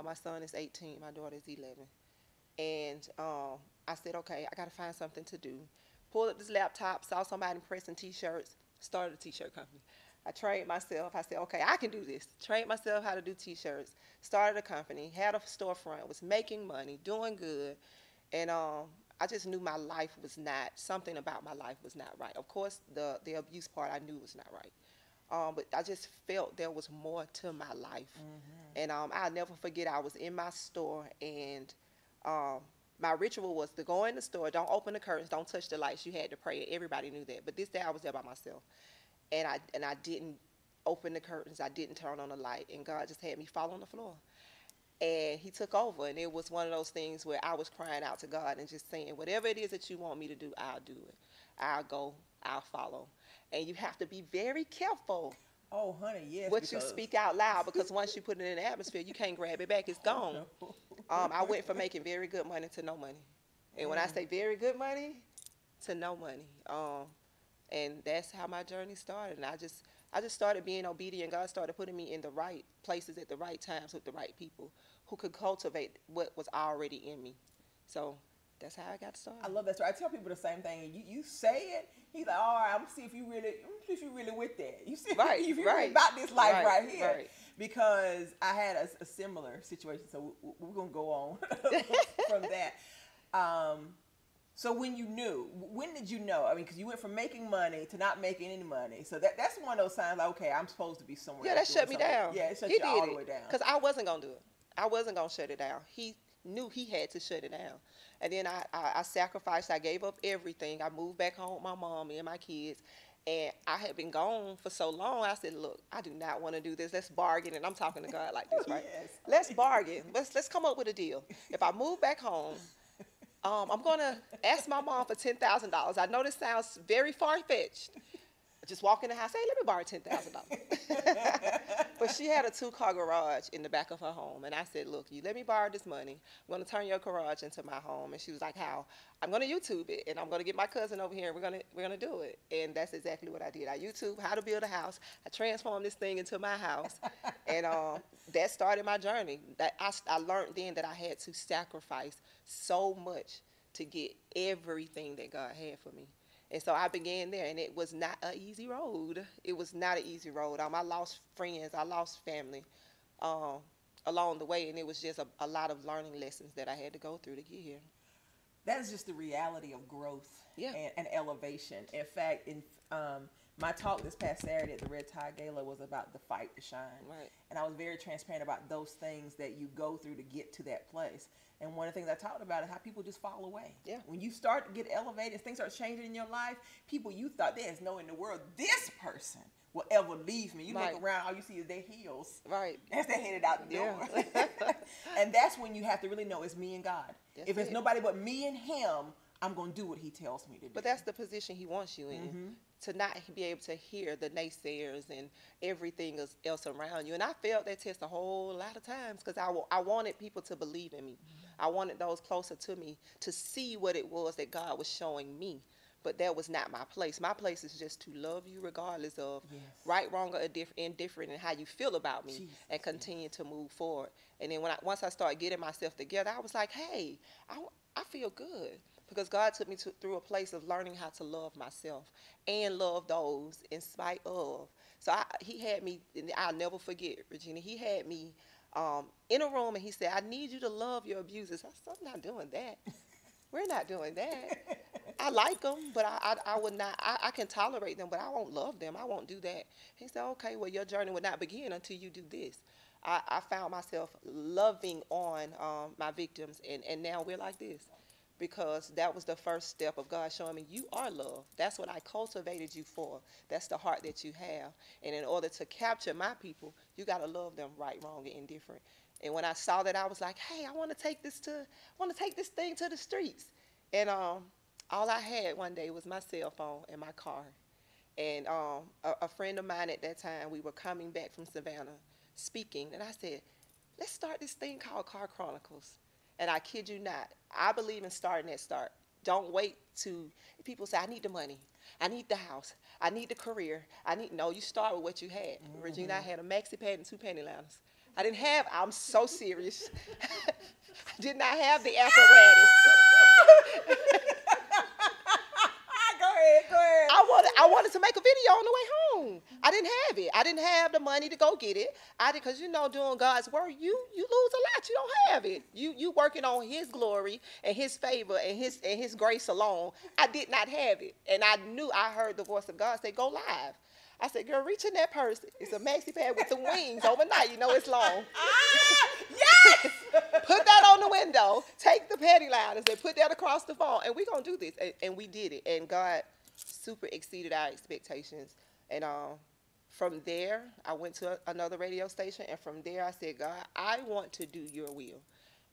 My son is 18, my daughter is 11. And I said, okay, I got to find something to do. Pulled up this laptop, saw somebody pressing T-shirts, started a T-shirt company. I trained myself. I said, okay, I can do this. Trained myself how to do T-shirts. Started a company, had a storefront, was making money, doing good. And I just knew my life was not, something about my life was not right. Of course, the abuse part I knew was not right. But I just felt there was more to my life. Mm-hmm. And I'll never forget, I was in my store, and my ritual was to go in the store, don't open the curtains, don't touch the lights. You had to pray. Everybody knew that. But this day I was there by myself. And I didn't open the curtains. I didn't turn on the light. And God just had me fall on the floor. And he took over, and it was one of those things where I was crying out to God and just saying, whatever it is that you want me to do, I'll do it. I'll go, I'll follow. And you have to be very careful. Oh, honey, yes. What you speak out loud, because once you put it in the atmosphere, you can't grab it back. It's gone. I went from making very good money to no money. And when I say very good money, to no money. And that's how my journey started. And I just started being obedient. God started putting me in the right places at the right times with the right people who could cultivate what was already in me. So that's how I got started. I love that story. I tell people the same thing. You say it, he's like, all right, I'm gonna see if you really with that. You see if you really about this life right here. Right. Because I had a similar situation. So we're gonna go on from that. So when did you know? I mean, because you went from making money to not making any money. So that's one of those signs like, okay, I'm supposed to be somewhere. Yeah, that shut me down. Yeah, it shut you all the way down. Because I wasn't going to do it. I wasn't going to shut it down. He knew he had to shut it down. And then I sacrificed. I gave up everything. I moved back home with my mom and my kids. And I had been gone for so long. I said, look, I do not want to do this. Let's bargain. And I'm talking to God like this, right? Yes. Let's bargain. Let's come up with a deal. If I move back home, I'm going to ask my mom for $10,000. I know this sounds very far-fetched. just walk in the house, hey, let me borrow $10,000. But she had a 2-car garage in the back of her home. And I said, look, you let me borrow this money. I'm going to turn your garage into my home. And she was like, how? I'm going to YouTube it. And I'm going to get my cousin over here. And we're gonna do it. And that's exactly what I did. I YouTube how to build a house. I transformed this thing into my house. And that started my journey. That I learned then that I had to sacrifice so much to get everything that God had for me. And so I began there, and it was not an easy road. It was not an easy road. I lost friends. I lost family along the way, and it was just a lot of learning lessons that I had to go through to get here. That is just the reality of growth, Yeah. and elevation. In fact, in my talk this past Saturday at the Red Tide Gala was about the fight to shine. Right. And I was very transparent about those things that you go through to get to that place. And one of the things I talked about is how people just fall away. Yeah. When you start to get elevated, things start changing in your life, people you thought there is no in the world this person will ever leave me. You Right. look around, all you see is their heels. Right. As they headed out the door. Yeah. And that's when you have to really know it's me and God. That's If it's it. nobody but me and him, I'm going to do what he tells me to do. But that's the position he wants you in, to not be able to hear the naysayers and everything else around you. And I failed that test a whole lot of times because I wanted people to believe in me. I wanted those closer to me to see what it was that God was showing me. But that was not my place. My place is just to love you regardless of right, wrong, or indifferent in how you feel about me, and continue to move forward. And then once I started getting myself together, I was like, hey, I feel good. Because God took me through a place of learning how to love myself and love those in spite of. So he had me, and I'll never forget, Regina, he had me in a room, and he said, I need you to love your abusers. I said, I'm not doing that. We're not doing that. I like them, but I would not, I can tolerate them, but I won't love them. I won't do that. He said, okay, well, your journey would not begin until you do this. I found myself loving on my victims, and now we're like this. Because that was the first step of God showing me you are love. That's what I cultivated you for. That's the heart that you have. And in order to capture my people, you got to love them right, wrong, and indifferent. And when I saw that, I was like, hey, I want to take this thing to the streets. And all I had one day was my cell phone and my car. And a friend of mine at that time, we were coming back from Savannah speaking, and I said, let's start this thing called Car Chronicles. And I kid you not, I believe in starting at start. Don't wait to, people say, I need the money, I need the house, I need the career, no, you start with what you had. Regina, I had a maxi pad and 2 panty liners. I'm so serious. I did not have the apparatus. Go ahead. I wanted to make a video on the way home. I didn't have it. I didn't have the money to go get it. Because doing God's work, you lose a lot. You don't have it. You working on His glory and His favor and His grace alone. I did not have it, and I heard the voice of God say, "Go live." I said, "Girl, reach in that purse. It's a maxi pad with the wings overnight. You know it's long." Yes! Put that on the window. Take the panty liners and put that across the phone, and we're gonna do this. And we did it, and God super exceeded our expectations. And from there, I went to another radio station, and from there I said, God, I want to do your will.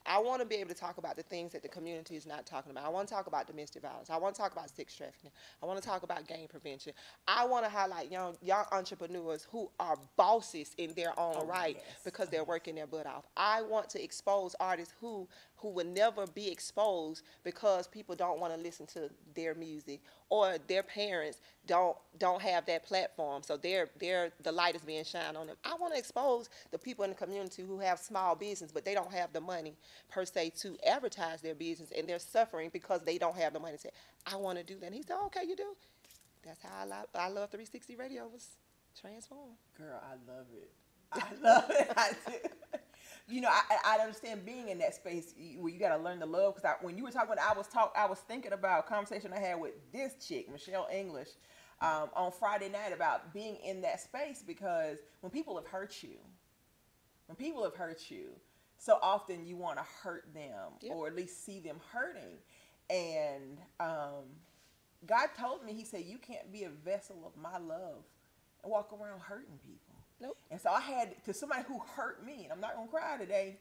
I want to be able to talk about the things that the community is not talking about. I want to talk about domestic violence. I want to talk about sex trafficking. I want to talk about gang prevention. I want to highlight young entrepreneurs who are bosses in their own right because they're working their butt off. I want to expose artists who would never be exposed because people don't want to listen to their music, or their parents don't have that platform, so the light is being shined on them. I want to expose the people in the community who have small business, but they don't have the money per se to advertise their business, and they're suffering because they don't have the money to say, I want to do that. And he said, okay, you do. That's how I love 360 Radio was transformed. Girl, I love it. I love it. I do. I understand being in that space where you got to learn to love. Because when you were talking, I was thinking about a conversation I had with this chick, Michelle English, on Friday night about being in that space. Because when people have hurt you, so often you want to hurt them, or at least see them hurting. And God told me, He said, you can't be a vessel of my love and walk around hurting people. Nope. And so I had to somebody who hurt me, and I'm not going to cry today,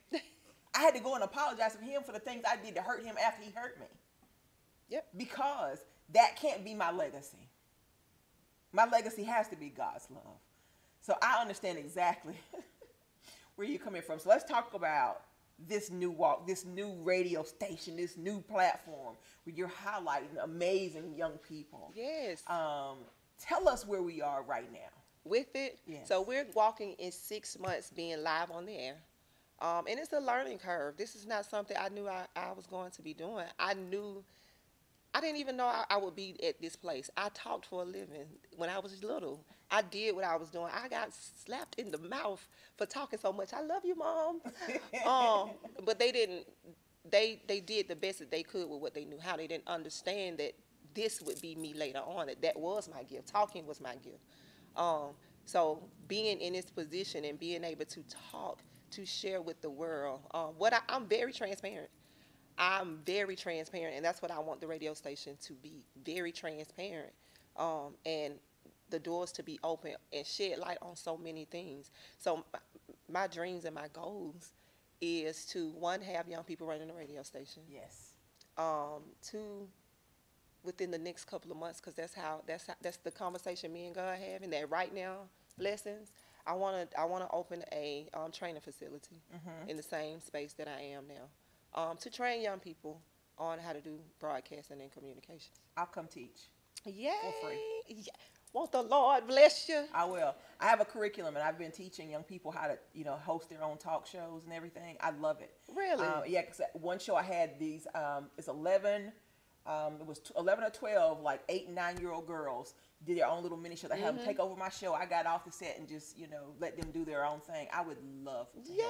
I had to go and apologize to him for the things I did to hurt him after he hurt me. Yep. Because that can't be my legacy. My legacy has to be God's love. So I understand exactly where you're coming from. So let's talk about this new walk, this new radio station, this new platform where you're highlighting amazing young people. Yes. Tell us where we are right now. With it, Yes. so we're walking in 6 months being live on the air. And it's a learning curve. This is not something I knew I was going to be doing. I didn't even know I would be at this place. I talked for a living when I was little. I did what I was doing. I got slapped in the mouth for talking so much. I love you, Mom. But they didn't. They did the best that they could with what they knew. How they didn't understand that this would be me later on. That was my gift. Talking was my gift. So being in this position and being able to talk, to share with the world, I'm very transparent. I'm very transparent, and that's what I want the radio station to be, very transparent, and the doors to be open and shed light on so many things. So my dreams and my goals is to, one, have young people running the radio station. Yes. Two, within the next couple of months, because that's the conversation me and God having, that right now, blessings, I want to open a training facility in the same space that I am now, to train young people on how to do broadcasting and communications. I'll come teach. Yay! For free. Yeah. Won't the Lord bless you? I will. I have a curriculum, and I've been teaching young people how to, host their own talk shows and everything. I love it. Really? Yeah, because one show I had these, it's 11, it was 11 or 12, like 8 and 9-year-old girls did their own little mini show. They had them take over my show. I got off the set and just, let them do their own thing. I would love to help you.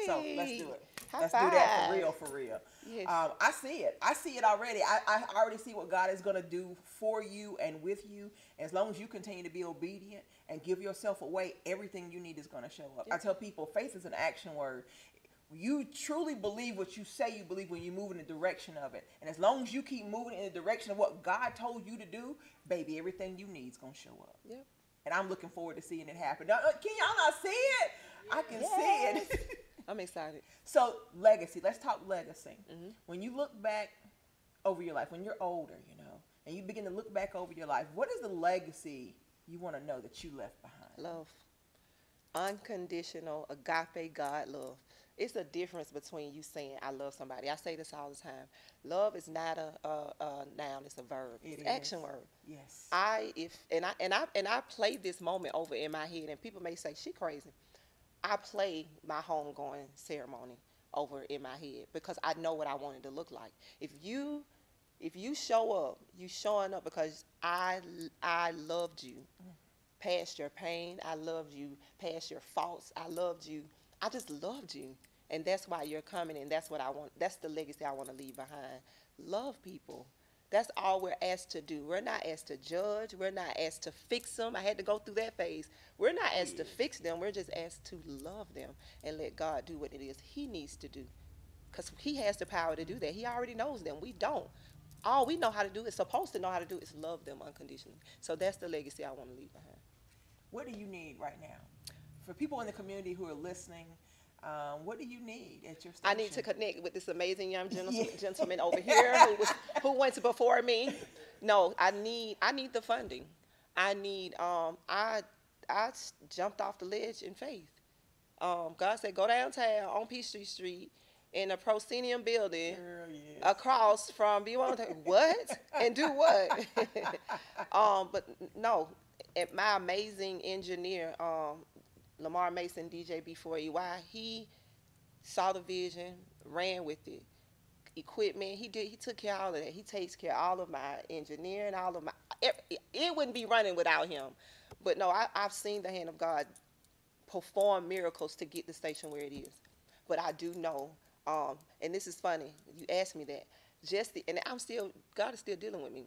So let's do it. Let's do that for real. Yes. I see it. I see it already. I already see what God is going to do for you and with you. As long as you continue to be obedient and give yourself away, everything you need is going to show up. Yes. I tell people, faith is an action word. You truly believe what you say you believe when you move in the direction of it. And as long as you keep moving in the direction of what God told you to do, baby, everything you need is going to show up. Yep. And I'm looking forward to seeing it happen. Can y'all not see it? I can see it. I'm excited. So legacy, let's talk legacy. When you look back over your life, when you're older, and you begin to look back over your life, what is the legacy you want to know that you left behind? Love. Unconditional, agape God love. It's a difference between you saying I love somebody. I say this all the time. Love is not a noun, it's a verb. It's an action word. Yes. I play this moment over in my head, and people may say she crazy. I play my homegoing ceremony over in my head because I know what I want it to look like. If you show up, you showing up because I loved you past your pain. I loved you past your faults. I loved you. I just loved you. And that's why you're coming, and that's what I want. That's the legacy I want to leave behind. Love people. That's all we're asked to do. We're not asked to judge. We're not asked to fix them. I had to go through that phase. We're not asked to fix them. We're just asked to love them and let God do what it is he needs to do. Because he has the power to do that. He already knows them. We don't. All we know how to do, is supposed to know how to do, is love them unconditionally. So that's the legacy I want to leave behind. What do you need right now? For people in the community who are listening, what do you need at your station? I need to connect with this amazing young gentleman over here who went before me. No, I need the funding. I need I jumped off the ledge in faith. God said go downtown on Peachtree Street in a proscenium building. Girl, yes. Across from what and do what? But no, my amazing engineer, Lamar Mason, DJ B4EY, he saw the vision, ran with it. Equipment, he took care of all of that. He takes care of all of my engineering, all of my, it wouldn't be running without him. But no, I've seen the hand of God perform miracles to get the station where it is. But I do know, and this is funny, you asked me that, God is still dealing with me.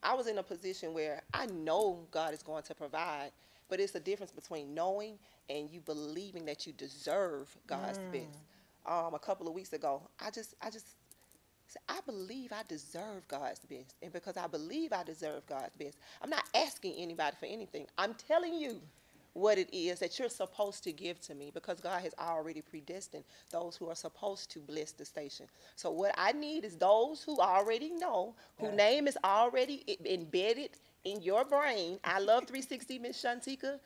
I was in a position where I know God is going to provide, but it's a difference between knowing and you believing that you deserve God's best. A couple of weeks ago, I just said, I believe I deserve God's best. And because I believe I deserve God's best, I'm not asking anybody for anything. I'm telling you what it is that you're supposed to give to me, because God has already predestined those who are supposed to bless the station. So what I need is those who already know, whose name is already embedded in your brain, I love 360, Miss Shantika.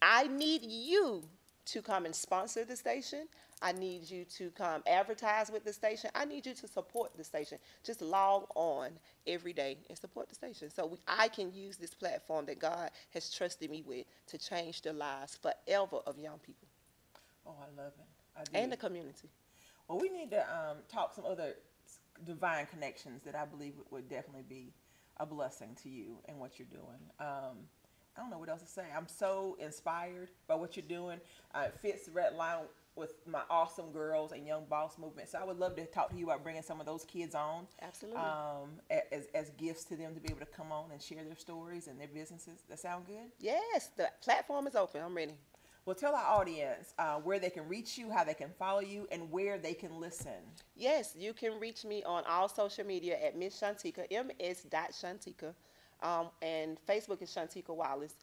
I need you to come and sponsor the station. I need you to come advertise with the station. I need you to support the station. Just log on every day and support the station. So I can use this platform that God has trusted me with to change the lives forever of young people. Oh, I love it. I do. And the community. Well, we need to talk some other divine connections that I believe would definitely be a blessing to you and what you're doing. I don't know what else to say. I'm so inspired by what you're doing. It fits right line with my awesome girls and young boss movement. So I would love to talk to you about bringing some of those kids on. Absolutely. As gifts to them to be able to come on and share their stories and their businesses. That sound good? Yes, the platform is open. I'm ready. Well, tell our audience where they can reach you, how they can follow you, and where they can listen. Yes, you can reach me on all social media at Miss Shantika, ms.shantika, and Facebook is Shantika Wallace.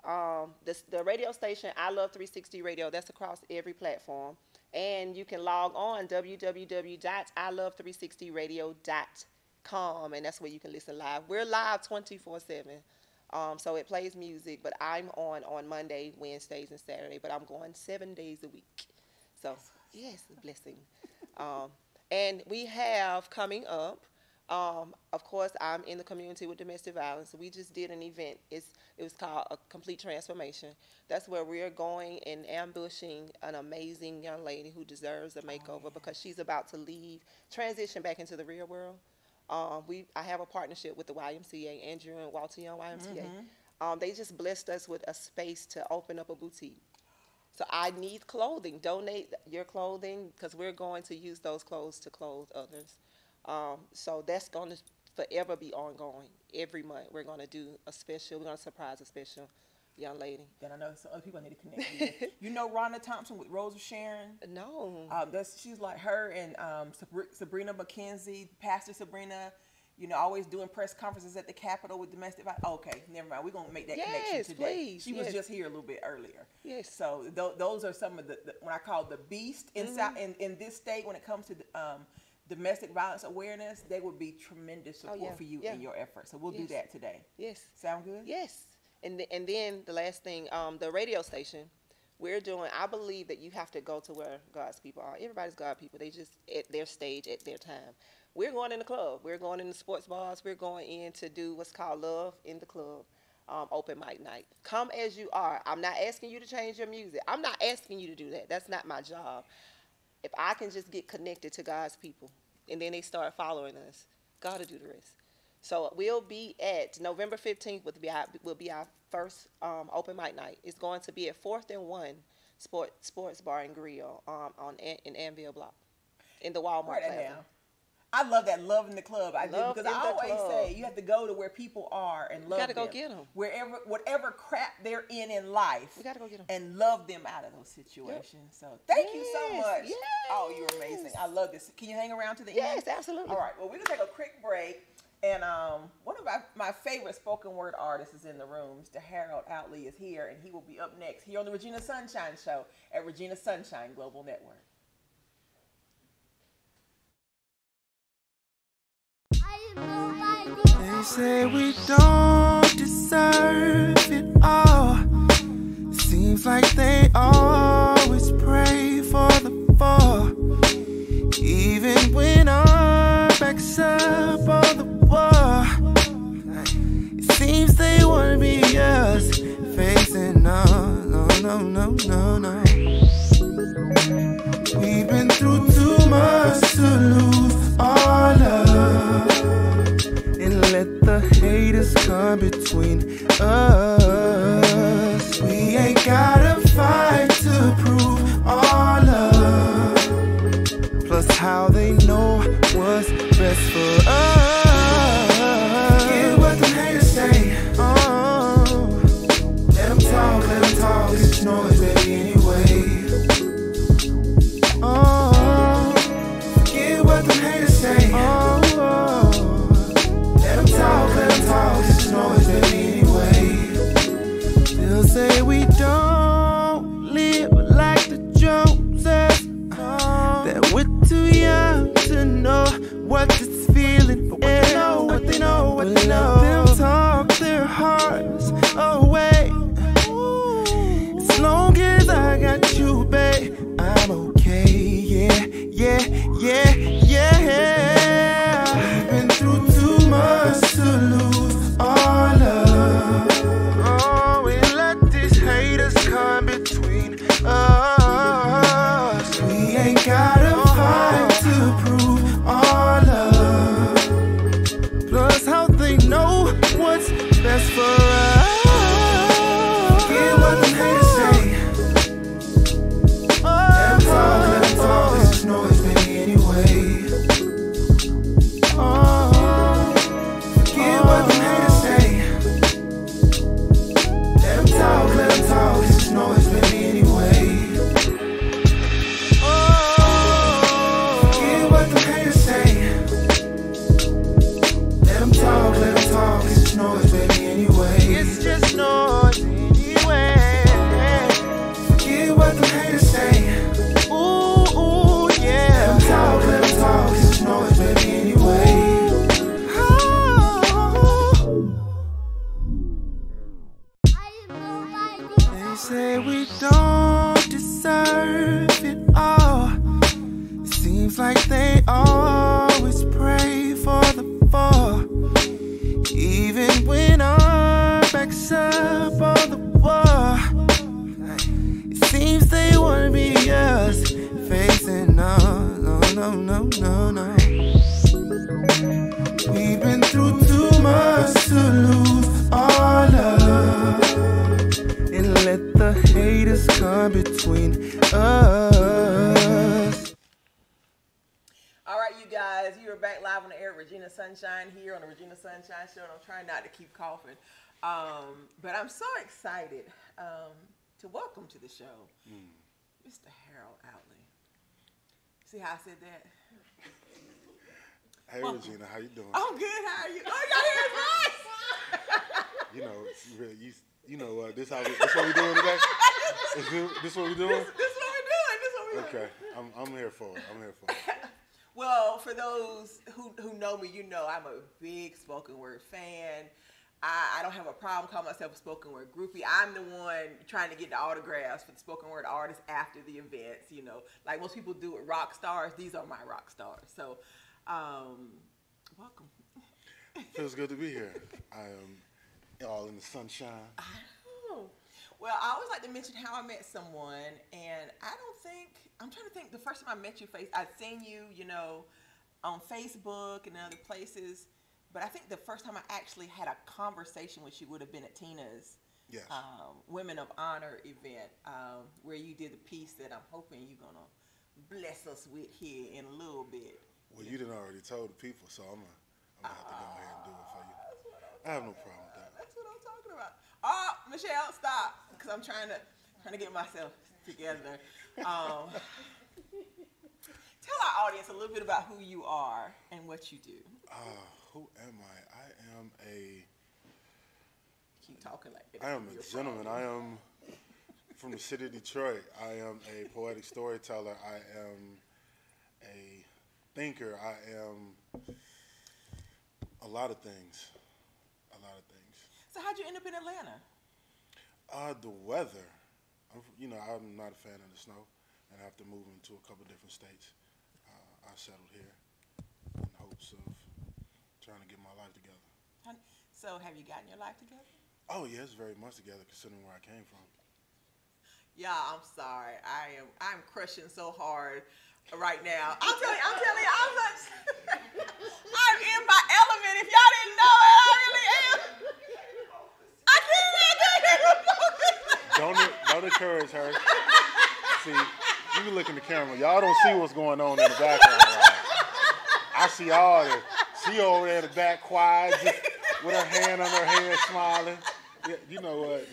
The radio station, I Love 360 Radio, that's across every platform. And you can log on www.ilove360radio.com, and that's where you can listen live. We're live 24/7. So it plays music, but I'm on Monday, Wednesdays, and Saturday, but I'm going 7 days a week. So, yes, a blessing. And we have coming up, of course, I'm in the community with domestic violence. We just did an event. It was called A Complete Transformation. That's where we're going and ambushing an amazing young lady who deserves a makeover because she's about to transition back into the real world. I have a partnership with the YMCA, Andrew and Walter Young YMCA. They just blessed us with a space to open up a boutique. So I need clothing. Donate your clothing because we're going to use those clothes to clothe others. So that's going to forever be ongoing. Every month we're going to do a special. We're going to surprise a special young lady. Then I know some other people I need to connect with. You know Rhonda Thompson with Rose of Sharon? No. She's like her and Sabrina McKenzie, Pastor Sabrina, you know, always doing press conferences at the Capitol with domestic violence. Okay, never mind. We're going to make that connection today. Please. She was just here a little bit earlier. Yes. So those are some of the what I call the beast inside in this state when it comes to domestic violence awareness. They would be tremendous support for you in your efforts. So we'll do that today. Yes. Sound good? Yes. And then the last thing, the radio station, we're doing, I believe that you have to go to where God's people are. Everybody's God people. They just at their stage, at their time. We're going in the club. We're going in the sports bars. We're going in to do what's called Love in the Club, open mic night. Come as you are. I'm not asking you to change your music. I'm not asking you to do that. That's not my job. If I can just get connected to God's people and then they start following us, God will do the rest. So we'll be at November 15th will be our first open mic night. It's going to be at 4th and 1 Sports Bar and Grill in Anvil Block in the Walmart Plaza. I love that Love in the Club. I always say you have to go to where people are and love them. You got to go get them. Whatever crap they're in life. We got to go get them. And love them out of those situations. So thank you so much. Yes. Oh, you're amazing. I love this. Can you hang around to the end? Yes, absolutely. All right. Well, we're going to take a quick break. And one of my favorite spoken word artists is in the room. Mr. Harold Outley is here, and he will be up next here on the Regina Sunshine Show at Regina Sunshine Global Network. They say we don't deserve it all. It seems like they always pray for the fall. Even when our backs up on the wall, it seems they wanna be us facing no. We've been through too much to lose our love and let the haters come between us. We ain't gotta fight to prove our love. Plus how they know what's best for us. Forget what the haters say. Let them talk, it's noise baby anyway. Forget what the haters say. Let them talk, it's noise baby anyway. babe, I'm okay. Yeah, yeah, yeah, yeah. We've been through too much to lose our love. Oh, we let these haters come between us. We ain't gotta fight to prove our love. Plus, how they know what's best for us. Forget what them haters say. Let them talk, this is noise, baby, anyway. Oh, forget what them haters say. Let them talk, this is noise, baby, anyway. Oh, forget what them haters say. Let them talk, this is noise, baby, anyway. It's just noise anyway. Forget what them haters say. Ooh, ooh, yeah. Let them talk, this is noise, baby, anyway. Oh. They say we don't deserve it all. It seems like they always pray for the fall. Even when our backs up on the wall, it seems they wanna be us facing no. We've been through too much to lose our love, and let the haters come between us. All right, you guys, you are back live on the air. Regina Sunshine here on the Regina Sunshine Show, and I'm trying not to keep coughing. But I'm so excited to welcome to the show Mr. Harold Outley. See how I said that? Hey, Regina, how you doing? I'm good. How are you? Oh, y'all hear his voice? You know, this what we doing today? This what we doing? This what we're doing. Okay, I'm here for it. Well, for those who know me, you know I'm a big spoken word fan. I don't have a problem calling myself a spoken word groupie. I'm the one trying to get the autographs for the spoken word artists after the events, you know. Like most people do with rock stars, these are my rock stars. So, welcome. Feels good to be here. I am all in the sunshine. Oh. Well, I always like to mention how I met someone, and I'm trying to think the first time I met you, I'd seen you, you know, on Facebook and other places, but I think the first time I actually had a conversation with you would have been at Tina's Women of Honor event, where you did the piece that I'm hoping you're going to bless us with here in a little bit. Well, you done already told the people, so I'm gonna have to go ahead and do it for you. I have no problem with that. That's what I'm talking about. Oh, Michelle, stop, because I'm trying to get myself together. Tell our audience a little bit about who you are and what you do. Who am I? I am Keep talking like that. I am a gentleman. I am from the city of Detroit. I am a poetic storyteller. I am a thinker. I am a lot of things. So how'd you end up in Atlanta? The weather. I'm not a fan of the snow, and after moving to a couple different states, I settled here in hopes of trying to get my life together. So have you gotten your life together? Oh yes, very much together considering where I came from. Yeah, I'm sorry. I'm crushing so hard right now. I'm telling you, I'm in my element. If y'all didn't know it, I really am. I can't. Don't encourage her. See, you can look in the camera. Y'all don't see what's going on in the background. Right? I see all this. She over there in the back, quiet, just with her hand on her head, smiling. Yeah, you know what?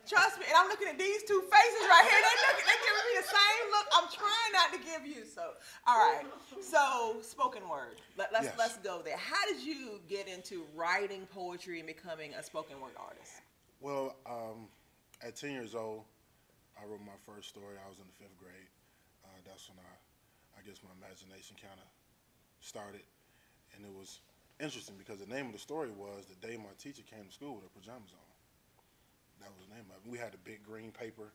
Trust me, and I'm looking at these two faces right here. They're giving me the same look. I'm trying not to give you. So, all right. So, spoken word. Let's go there. How did you get into writing poetry and becoming a spoken word artist? Well, at 10 years old, I wrote my first story. I was in the 5th grade. That's when I guess my imagination kind of started, and it was interesting because the name of the story was the day my teacher came to school with her pajamas on. That was the name of it. We had a big green paper,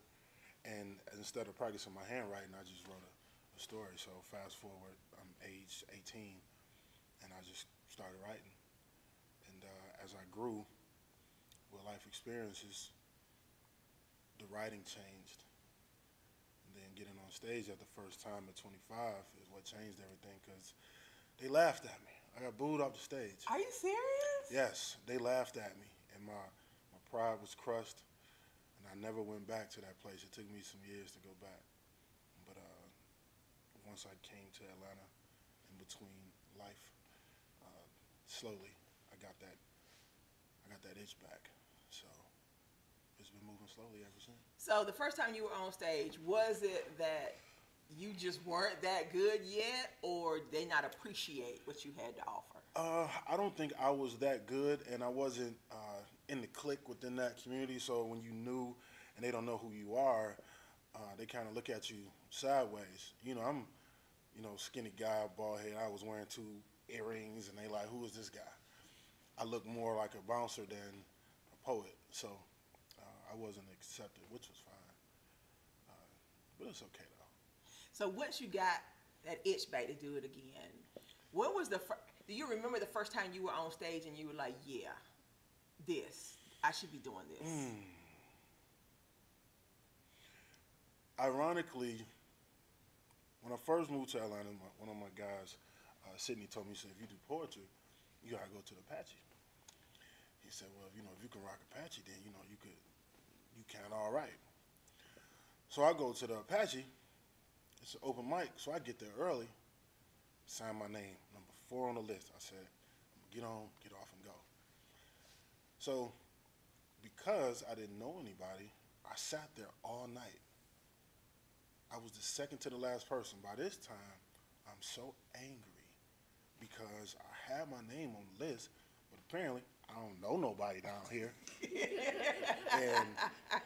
and instead of practicing my handwriting, I just wrote a story. So fast forward, I'm age 18, and I just started writing. And as I grew with life experiences, the writing changed. And then getting on stage at the first time at 25 is what changed everything, because they laughed at me. I got booed off the stage. Are you serious? Yes, they laughed at me, and my pride was crushed, and I never went back to that place. It took me some years to go back, but once I came to Atlanta, in between life, slowly I got that itch back. So it's been moving slowly ever since. So the first time you were on stage, was it that you just weren't that good yet, or they not appreciate what you had to offer? I don't think I was that good, and I wasn't in the clique within that community. So when you new and they don't know who you are, they kind of look at you sideways. You know, I'm, skinny guy, bald head. I was wearing 2 earrings, and they like, who is this guy? I look more like a bouncer than a poet, so I wasn't accepted, which was fine. But it's okay though. So once you got that itch back to do it again, what was do you remember the first time you were on stage and you were like, yeah, I should be doing this? Ironically, when I first moved to Atlanta, one of my guys, Sydney, told me, he said, if you do poetry, you gotta go to the Apache. He said, well, if you can rock Apache, then, you can all right. So I go to the Apache. It's an open mic, so I get there early, sign my name, number 4 on the list. I said, get on, get off, and go. So because I didn't know anybody, I sat there all night. I was the second to the last person. By this time, I'm so angry because I had my name on the list, but apparently I don't know nobody down here. And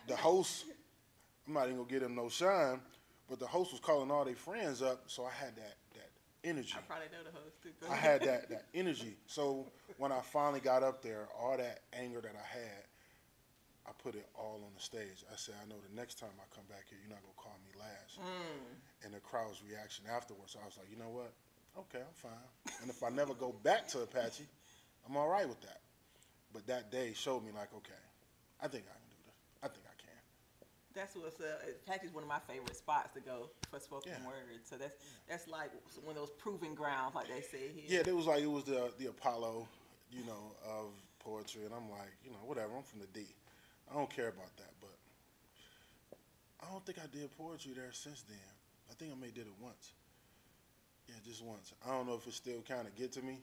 the host, I'm not even gonna give him no shine, but the host was calling all their friends up, so I had that energy. I probably know the host too. I had that energy. So when I finally got up there, all that anger that I had, I put it all on the stage. I said, I know the next time I come back here, you're not going to call me last. And the crowd's reaction afterwards, I was like, you know what? Okay, I'm fine. And if I never go back to Apache, I'm all right with that. But that day showed me, like, okay, I think I can do this. I think I can. That's what's Apache's one of my favorite spots to go for spoken word. So that's like one of those proving grounds, like they say here. Yeah, it was the Apollo, of poetry. And I'm like, whatever, I'm from the D. I don't care about that, but I don't think I did poetry there since then. I think I may did it once. Yeah, just once. I don't know if it still kind of get to me,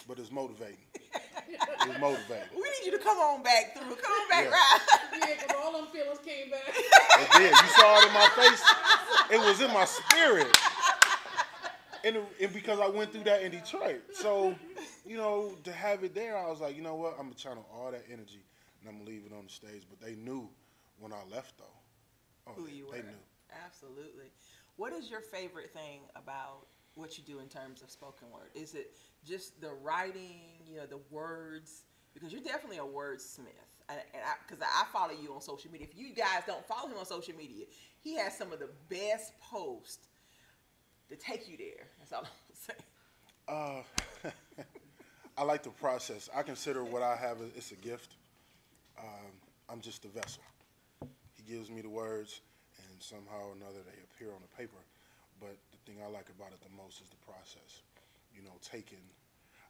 but it's motivating. It's motivating. We need you to come on back through. Come on back, Yeah. right? Yeah, because all them feelings came back. It did. You saw it in my face. It was in my spirit. And because I went through that in Detroit. So, to have it there, I was like, you know what? I'm going to channel all that energy, and I'm going to leave it on the stage. But they knew when I left, though. Oh, Who you were. They knew. Absolutely. What is your favorite thing about what you do in terms of spoken word? Is it just the writing, the words? Because you're definitely a wordsmith. Because I follow you on social media. If you guys don't follow him on social media, he has some of the best posts to take you there. That's all I'm saying. I like the process. I consider what I have it's a gift. I'm just a vessel. He gives me the words, and somehow or another they appear on the paper. But the thing I like about it the most is the process.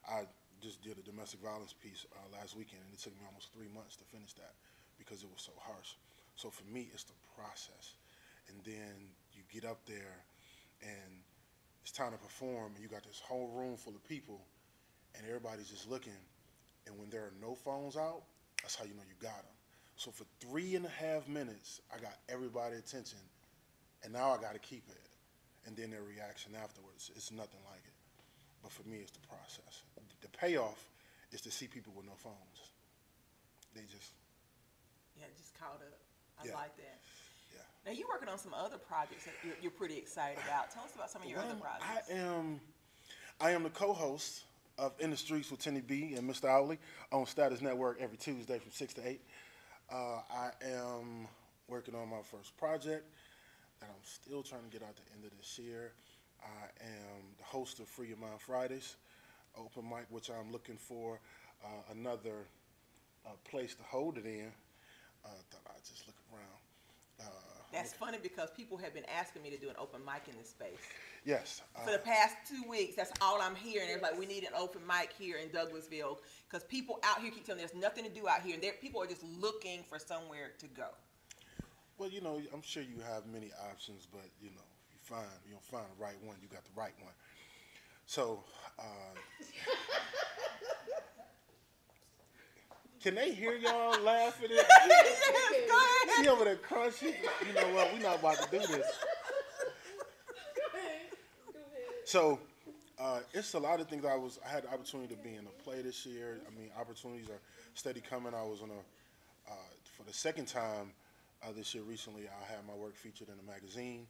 I just did a domestic violence piece last weekend, and it took me almost 3 months to finish that because it was so harsh. So for me, it's the process. And then you get up there, and it's time to perform, and you got this whole room full of people, and everybody's just looking. And when there are no phones out, that's how you know you got them. So for 3.5 minutes, I got everybody's attention, and now I got to keep it. And then their reaction afterwards, it's nothing like it. But for me, it's the process. The payoff is to see people with no phones. They just... Yeah, just caught up. I Yeah. like that. Yeah. Now, you're working on some other projects that you're pretty excited about. Tell us about some of your other projects. I am the co-host of In the Streets with Tenny B and Mr. Owley on Status Network every Tuesday from 6 to 8. I am working on my first project that I'm still trying to get out the end of this year. I am the host of Free Your Mind Fridays, open mic, which I'm looking for another place to hold it in. Thought I'd just look around. That's funny because people have been asking me to do an open mic in this space. Yes. For the past 2 weeks, that's all I'm hearing. They're like, we need an open mic here in Douglasville because people out here keep telling me there's nothing to do out here. And people are just looking for somewhere to go. Well, you know, I'm sure you have many options, but, you know, you don't find the right one, you got the right one. So, can they hear y'all laughing? Yes, go ahead. She over there crunching. You know what? We're not about to do this. Go ahead. So, it's a lot of things. I had the opportunity to be in a play this year. I mean, opportunities are steady coming. I was on for the second time this year recently, I had my work featured in a magazine.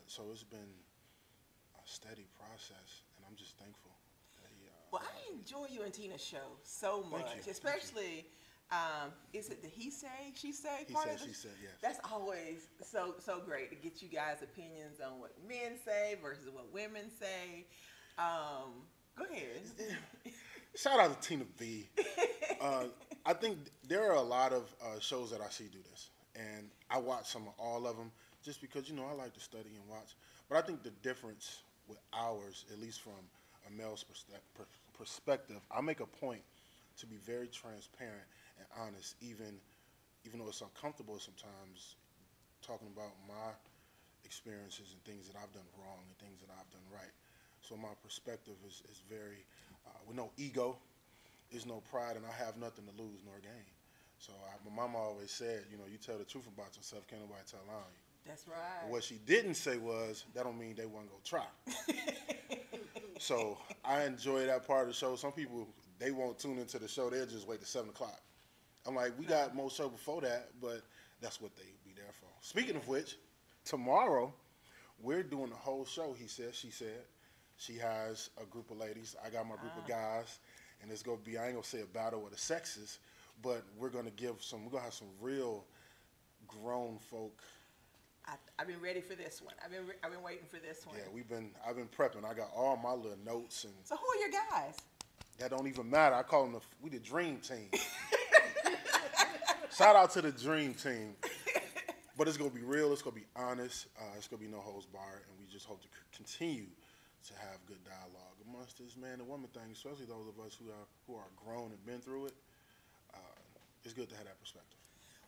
So it's been a steady process, and I'm just thankful. Well, I enjoy you and Tina's show so much, Thank you. especially, is it the he say, she say He part said, of it? she said, yes. That's always so great to get you guys' opinions on what men say versus what women say. Go ahead. Shout out to Tina B. I think there are a lot of shows that I see do this, and I watch all of them just because, you know, I like to study and watch. But I think the difference with ours, at least from a male's perspective, I make a point to be very transparent and honest, even though it's uncomfortable sometimes, talking about my experiences and things that I've done wrong and things that I've done right. So my perspective is very, with no ego, there's no pride, and I have nothing to lose nor gain. So my mama always said, you know, you tell the truth about yourself, can't nobody tell on you. That's right. But what she didn't say was, that don't mean they wasn't gonna try. So I enjoy that part of the show. Some people, they won't tune into the show, they'll just wait till 7 o'clock. I'm like, we got more show before that, but that's what they be there for. Speaking of which, tomorrow, we're doing the whole show, he said, she said. She has a group of ladies, I got my group of guys, and it's gonna be, I ain't gonna say a battle of the sexes, but we're gonna have some real grown folk. I've been ready for this one. I've been waiting for this one. Yeah, I've been prepping. I got all my little notes, and So who are your guys? that don't even matter. I call them we the dream team. Shout out to the dream team. But it's gonna be real. It's gonna be honest. It's gonna be no holds barred, and we just hope to continue to have good dialogue amongst this man and woman thing, especially those of us who are grown and been through it. It's good to have that perspective.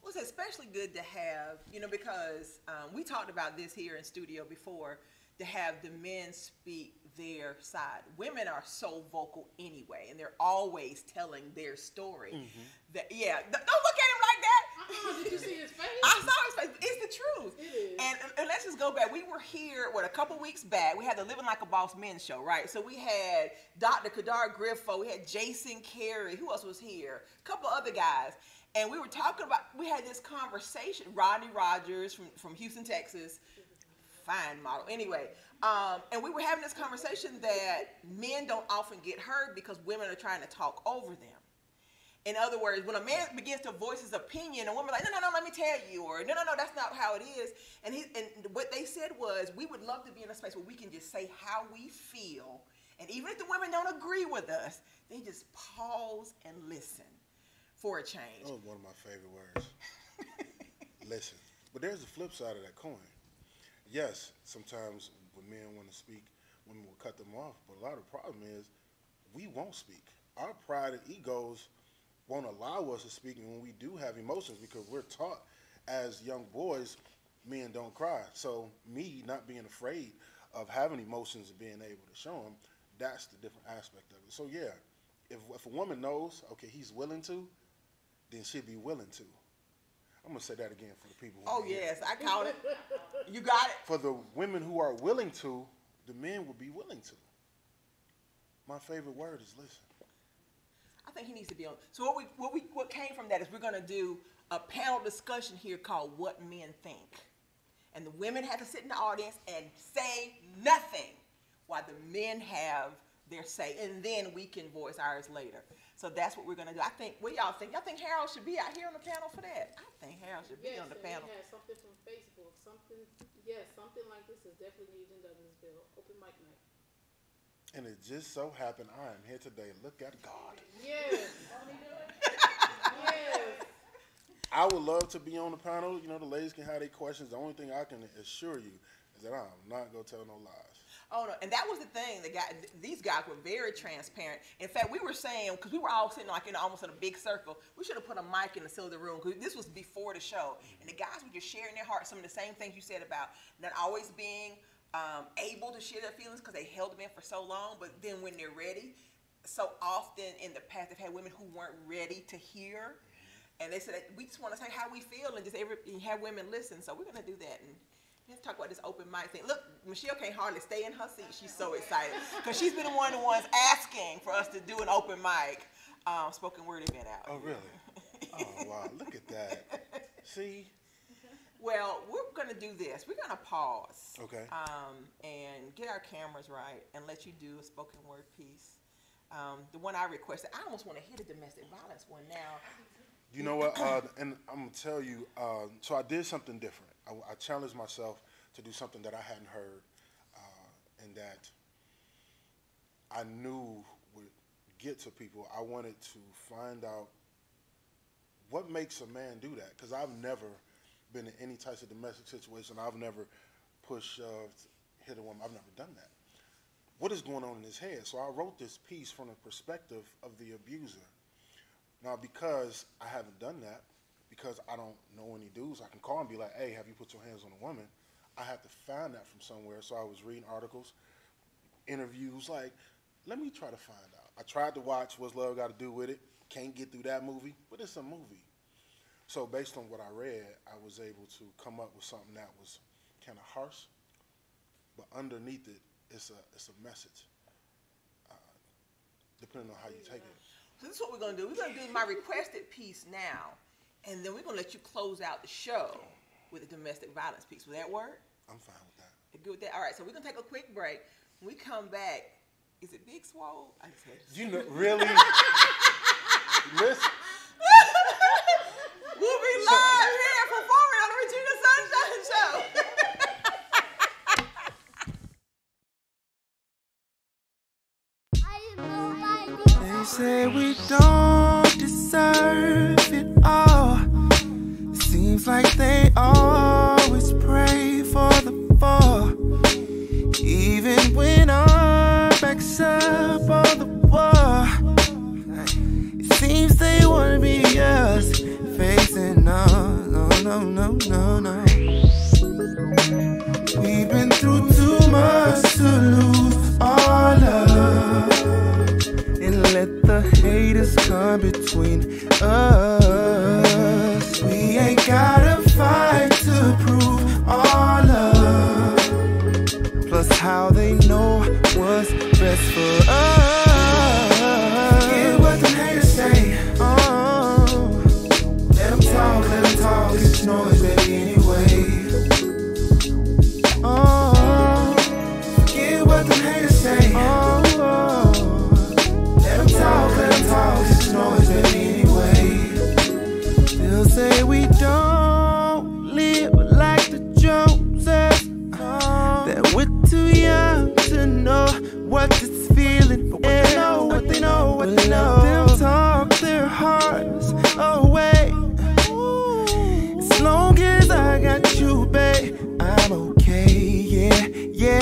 Well, it's especially good to have, you know, because we talked about this here in studio before, to have the men speak their side. Women are so vocal anyway, and they're always telling their story. That, yeah, don't look at him like that. Did you see his face? I saw his face. It's the truth. It is. And let's just go back. We were here, a couple weeks back. We had the Living Like a Boss Men show, right? So we had Dr. Kadar Griffo. We had Jason Carey. Who else was here? A couple other guys. And we were talking about, we had this conversation. Rodney Rogers from Houston, Texas. Fine model. Anyway, and we were having this conversation that men don't often get heard because women are trying to talk over them. In other words, when a man begins to voice his opinion, a woman's like, no, let me tell you, or no, that's not how it is. And what they said was, we would love to be in a space where we can just say how we feel. And even if the women don't agree with us, they just pause and listen for a change. That was one of my favorite words. Listen. But there's the flip side of that coin. Yes, sometimes when men want to speak, women will cut them off. But a lot of the problem is we won't speak. Our pride and egos won't allow us to speak, and when we do have emotions, because we're taught as young boys, men don't cry. So me not being afraid of having emotions and being able to show them, that's the different aspect of it. So yeah, if a woman knows, okay, he's willing to, then she'll be willing to. I'm going to say that again for the people who Oh, yes, I caught it. You got it? For the women who are willing to, the men will be willing to. My favorite word is listen. I think he needs to be on. So what came from that is we're going to do a panel discussion here called What Men Think. And the women have to sit in the audience and say nothing while the men have their say. And then we can voice ours later. So that's what we're going to do. I think, what y'all think? Y'all think Harold should be out here on the panel for that? I think Harold should be on the panel. Yes, and we had something from Facebook. Something like this is definitely needed in Douglasville. Open mic night. And it just so happened I am here today. Look at God. Yes. Yes. I would love to be on the panel. You know, the ladies can have their questions. The only thing I can assure you is that I'm not going to tell no lies. Oh, no, and that was the thing. These guys were very transparent. In fact, we were saying, because we were all sitting like almost in a big circle, we should have put a mic in the center of the room, because this was before the show. And the guys were just sharing their hearts, some of the same things you said about not always being able to share their feelings because they held them in for so long, but then when they're ready, so often in the past they've had women who weren't ready to hear. And they said, we just want to say how we feel and just have women listen. So we're going to do that. And let's talk about this open mic thing. Look, Michelle can't hardly stay in her seat. She's so excited because she's been one of the ones asking for us to do an open mic spoken word event out. Oh, really? Oh, wow. Look at that. See? Well, we're going to do this. We're going to pause. Okay. And get our cameras right and let you do a spoken word piece. The one I requested, I almost want to hit a domestic violence one now. You know what? And I'm going to tell you, so I did something different. I challenged myself to do something that I hadn't heard and that I knew would get to people. I wanted to find out what makes a man do that, because I've never been in any types of domestic situation. I've never pushed, shoved, hit a woman. I've never done that. What is going on in his head? So I wrote this piece from the perspective of the abuser. Now, because I haven't done that, because I don't know any dudes, I can call and be like, hey, have you put your hands on a woman? I have to find that from somewhere. So I was reading articles, interviews, like, let me try to find out. I tried to watch What's Love Got to Do With It. Can't get through that movie, but it's a movie. So based on what I read, I was able to come up with something that was kind of harsh, but underneath it, it's a message, depending on how you take it. So this is what we're going to do. We're going to do my requested piece now, and then we're going to let you close out the show with a domestic violence piece. Will that work? I'm fine with that. You good with that? All right, so we're going to take a quick break. When we come back, is it Big Swole? I just had to You know, really? Listen. We'll be live here performing on the Regina Sunshine Show. They say we don't deserve it all. It seems like they always pray for the fall. Even when our backs up on the wall, it seems they wanna be us facing no. We've been through too much to lose our love and let the haters come between us. We ain't gotta fight to prove our love. Plus how they know what's best for us. Forget what the haters say. Let them talk, it's noise, baby, anyway. Forget what the haters say. Let them talk, it's noise, baby, anyway. They'll say we don't live like the Joneses, that we're too young to know what this feeling is. But they know. Let them talk their hearts away. As long as I got you, babe, I'm okay. Yeah.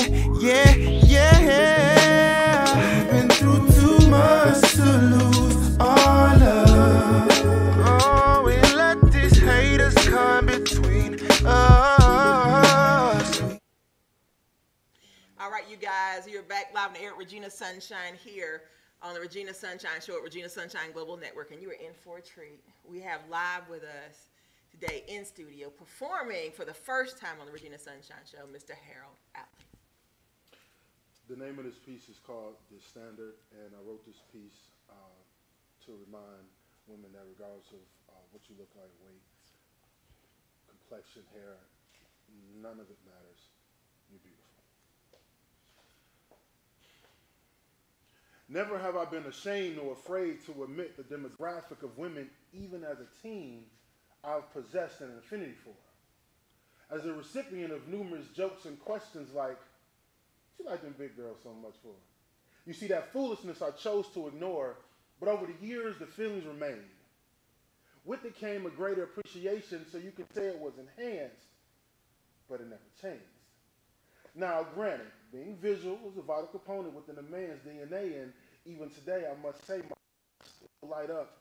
We've been through too much to lose our love. Oh, we let these haters come between us. All right, you guys, you're back live on the air at Regina Sunshine here on the Regina Sunshine Show at Regina Sunshine Global Network, and you are in for a treat. We have live with us today in studio performing for the first time on the Regina Sunshine Show, Mr. Harold Outley. The name of this piece is called The Standard, and I wrote this piece to remind women that regardless of what you look like, weight, complexion, hair, none of it matters. You're beautiful. Never have I been ashamed nor afraid to admit the demographic of women, even as a teen, I've possessed an affinity for. As a recipient of numerous jokes and questions like, what you like them big girls so much for? You see, that foolishness I chose to ignore, but over the years, the feelings remained. With it came a greater appreciation, so you could say it was enhanced, but it never changed. Now, granted, being visual is a vital component within a man's DNA, and even today, I must say, my still light up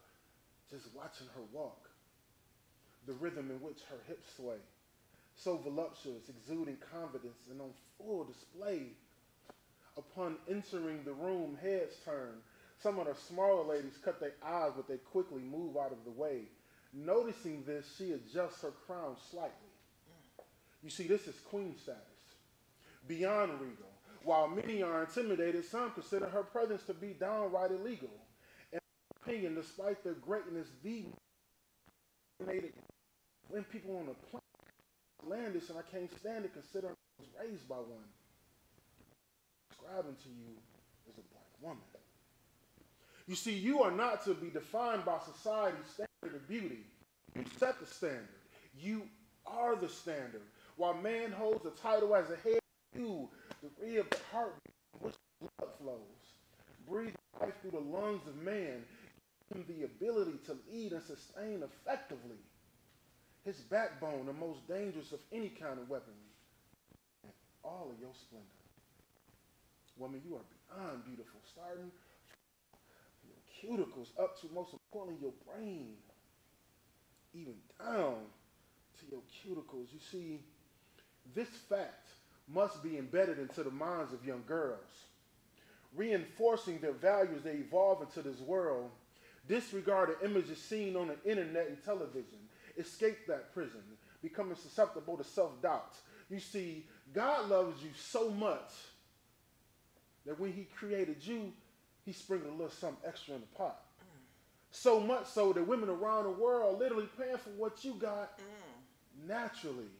just watching her walk. The rhythm in which her hips sway, so voluptuous, exuding confidence, and on full display. Upon entering the room, heads turn. Some of the smaller ladies cut their eyes, but they quickly move out of the way. Noticing this, she adjusts her crown slightly. You see, this is queen status, beyond regal. While many are intimidated, some consider her presence to be downright illegal. In my opinion, despite their greatness, the when people on the planet land this, and I can't stand it considering I was raised by one. Describing to you as a black woman. You see, you are not to be defined by society's standard of beauty. You set the standard. You are the standard. While man holds the title as a head, you, the ray of the heart, from which blood flows, breathe life through the lungs of man, give him the ability to lead and sustain effectively. His backbone, the most dangerous of any kind of weaponry, and all of your splendor. Woman, you are beyond beautiful, starting from your cuticles up to, most importantly, your brain, even down to your cuticles. You see, this fact must be embedded into the minds of young girls, reinforcing their values. They evolve into this world, disregard the images seen on the internet and television, escape that prison, becoming susceptible to self-doubt. You see, God loves you so much that when he created you, he sprinkled a little something extra in the pot. So much so that women around the world are literally paying for what you got naturally.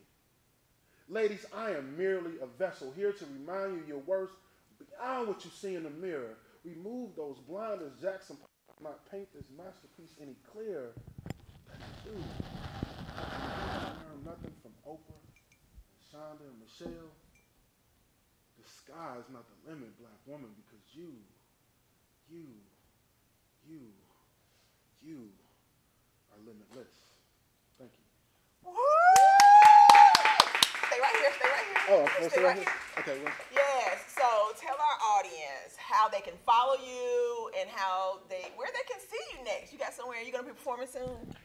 Ladies, I am merely a vessel here to remind you of your worth beyond what you see in the mirror. Remove those blinders, Jackson, not paint this masterpiece any clearer. Dude, I learned nothing from Oprah, Shonda, and Michelle. The sky is not the limit, black woman, because you are limitless. Thank you. Woo! Stay right here, stay right here. Oh, I'm supposed to stay right here? Okay, well. Yes, so tell our audience how they can follow you and where they can see you next. You got somewhere you're going to be performing soon?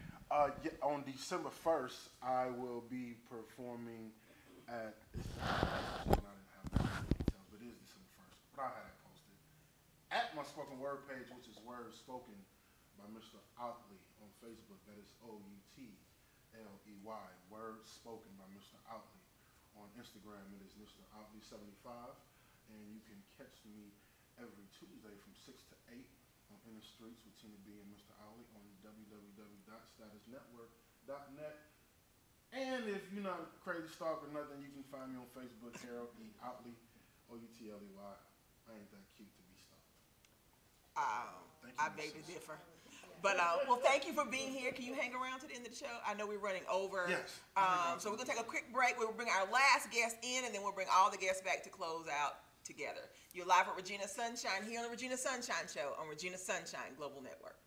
Yeah, on December 1st, I will be performing at, I didn't have the details, but it is December 1st, but I'll have that posted. At my spoken word page, which is Words Spoken by Mr. Outley on Facebook, that is Outley, Words Spoken by Mr. Outley. On Instagram, it is Mr. Outley75, and you can catch me every Tuesday from 6 to 8 on In the Streets with Tina B and Mr. Outley on www.statusnetwork.net. And if you're not a crazy stalker or nothing, you can find me on Facebook, Harold E. Outley, Outley. I ain't that cute to be stalked. I beg to differ. But, well, thank you for being here. Can you hang around to the end of the show? I know we're running over. Yes. So we're going to take a quick break. We'll bring our last guest in, and then we'll bring all the guests back to close out together. You're live at Regina Sunshine here on the Regina Sunshine Show on Regina Sunshine Global Network.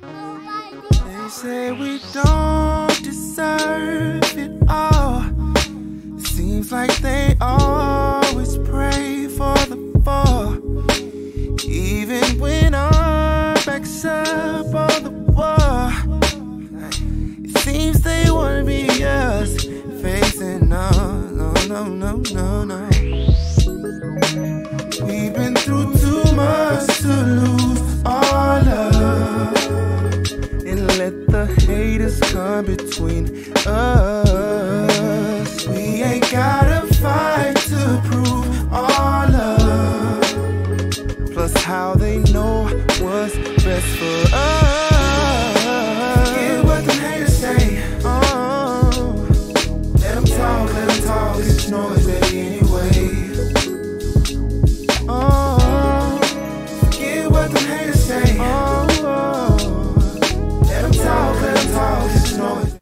They say we don't deserve it all. It seems like they always pray for the fall. Even when our backs up on the wall, it seems they wanna be us facing no. We've been through too much to lose our love and let the haters come between us. We ain't gotta fight to prove our love. Plus how they know what's best for us. Hear what the haters say. Let them talk, it's noise, baby, anyway. say. Let them talk, just know it.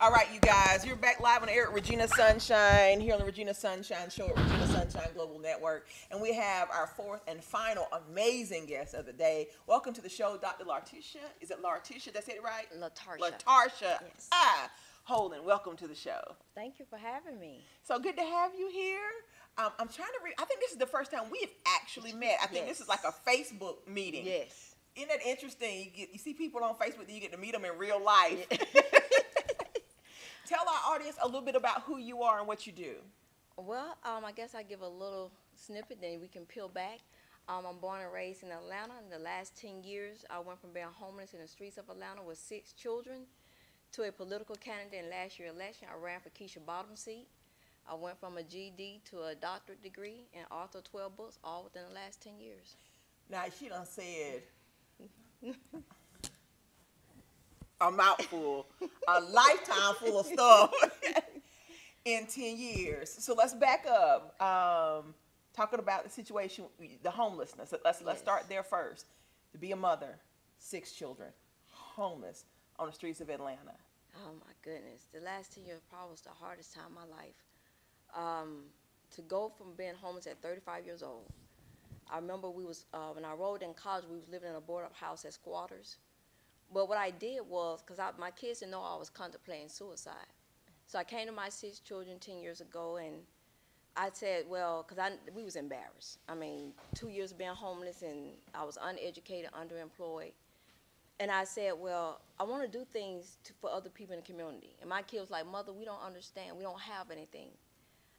All right, you guys, you're back live on the air at Regina Sunshine, here on the Regina Sunshine Show at Regina Sunshine Global Network. And we have our fourth and final amazing guest of the day. Welcome to the show, Dr. Lartisha. Is it Lartisha? Did I say it right? Latarsha. Latarsha. Yes. Holden, welcome to the show. Thank you for having me. So good to have you here. I'm trying to I think this is the first time we've actually met. I think this is like a Facebook meeting. Yes. Isn't that interesting? You see people on Facebook, then you get to meet them in real life. Tell our audience a little bit about who you are and what you do. Well, I guess I give a little snippet, then we can peel back. I'm born and raised in Atlanta. In the last 10 years, I went from being homeless in the streets of Atlanta with 6 children to a political candidate in last year's election. I ran for Keisha Bottom's seat. I went from a GED to a doctorate degree and authored 12 books, all within the last 10 years. Now, she done said a mouthful, a lifetime full of stuff in 10 years. So let's back up. Talking about the situation, the homelessness. Let's start there first. To be a mother, 6 children, homeless on the streets of Atlanta. Oh my goodness. The last 10 years probably was the hardest time of my life. To go from being homeless at 35 years old. I remember we was, when I enrolled in college, we was living in a board-up house as squatters. But what I did was, because my kids didn't know I was contemplating suicide. So I came to my 6 children 10 years ago, and I said, well, because we was embarrassed. I mean, 2 years of being homeless, and I was uneducated, underemployed. And I said, well, I want to do things for other people in the community. And my kid was like, Mother, we don't understand. We don't have anything.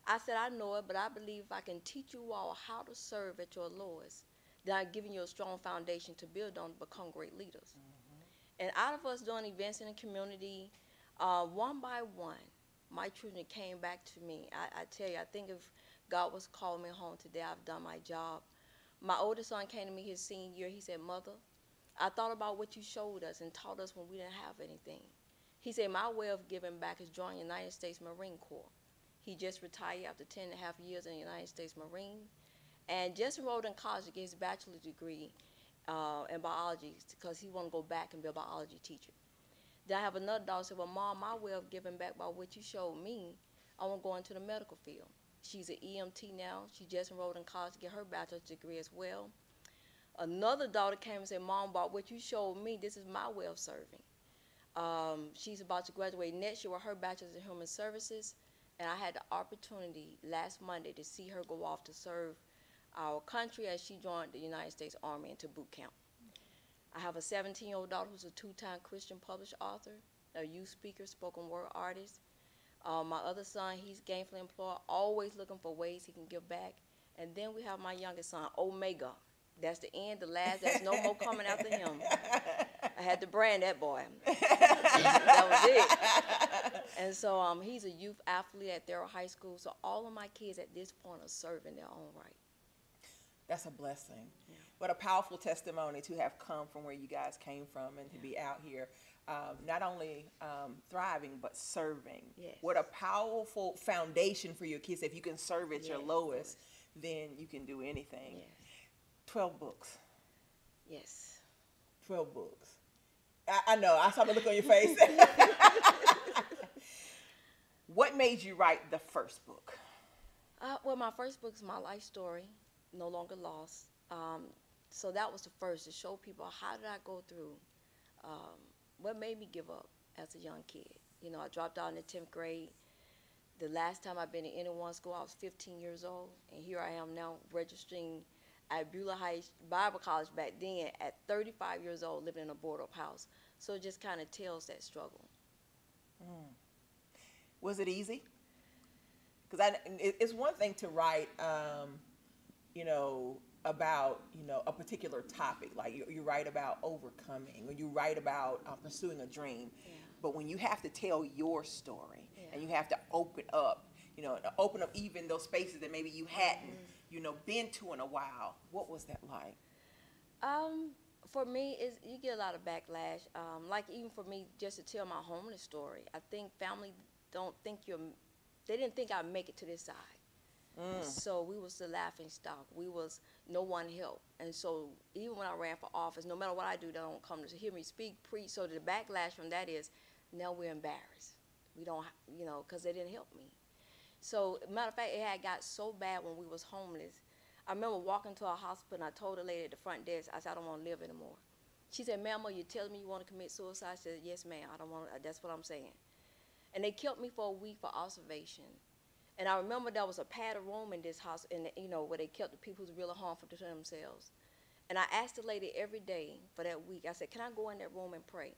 I said, I know it, but I believe if I can teach you all how to serve at your lowest, then I'm giving you a strong foundation to build on to become great leaders. And out of us doing events in the community, one by one, my children came back to me. I tell you, I think if God was calling me home today, I've done my job. My oldest son came to me his senior year. He said, Mother, I thought about what you showed us and taught us when we didn't have anything. He said, my way of giving back is joining the United States Marine Corps. He just retired after 10 and a half years in the United States Marine and just enrolled in college to get his bachelor's degree in biology because he want to go back and be a biology teacher. Then I have another daughter who said, well, Mom, my way of giving back by what you showed me, I want to go into the medical field. She's an EMT now. She just enrolled in college to get her bachelor's degree as well. Another daughter came and said, Mom, about what you showed me, this is my way of serving. She's about to graduate next year with her bachelor's in human services, and I had the opportunity last Monday to see her go off to serve our country as she joined the United States Army into boot camp. I have a 17-year-old daughter who's a 2-time Christian published author, a youth speaker, spoken word artist. My other son, he's gainfully employed, always looking for ways he can give back. And then we have my youngest son, Omega. That's the end, the last. There's no more coming after him. I had to brand that boy. That was it. And so he's a youth athlete at Darrell High School. So all of my kids at this point are serving their own right. That's a blessing. Yeah. What a powerful testimony to have come from where you guys came from and to be out here, not only thriving, but serving. Yes. What a powerful foundation for your kids. If you can serve at your lowest, then you can do anything. Yes. 12 books. Yes. 12 books. I know. I saw the look on your face. What made you write the first book? Well, my first book is my life story, No Longer Lost. So that was the first, to show people how did I go through, what made me give up as a young kid. You know, I dropped out in the 10th grade. The last time I've been in any one school, I was 15 years old, and here I am now registering at Beulah Heights Bible College back then at 35 years old, living in a board-up house. So it just kind of tells that struggle. Was it easy? Because it's one thing to write, you know, about, you know, a particular topic. Like you write about overcoming, or you write about pursuing a dream. Yeah. But when you have to tell your story, and you have to open up, you know, open up even those spaces that maybe you hadn't, you know, been to in a while. What was that like? For me, you get a lot of backlash. Like even for me, just to tell my homeless story, I think family don't think they didn't think I'd make it to this side. So we was the laughing stock. We was no one help. And so even when I ran for office, no matter what I do, they don't come to hear me speak, preach. So the backlash from that is now we're embarrassed. We don't, you know, because they didn't help me. So matter of fact, it had got so bad when we was homeless. I remember walking to a hospital and I told the lady at the front desk, I said, I don't want to live anymore. She said, ma'am, are you telling me you want to commit suicide? I said, yes, ma'am, I don't want to, that's what I'm saying. And they kept me for a week for observation. And I remember there was a padded room in this house, you know, where they kept the people who's really harmful to themselves. And I asked the lady every day for that week, I said, can I go in that room and pray?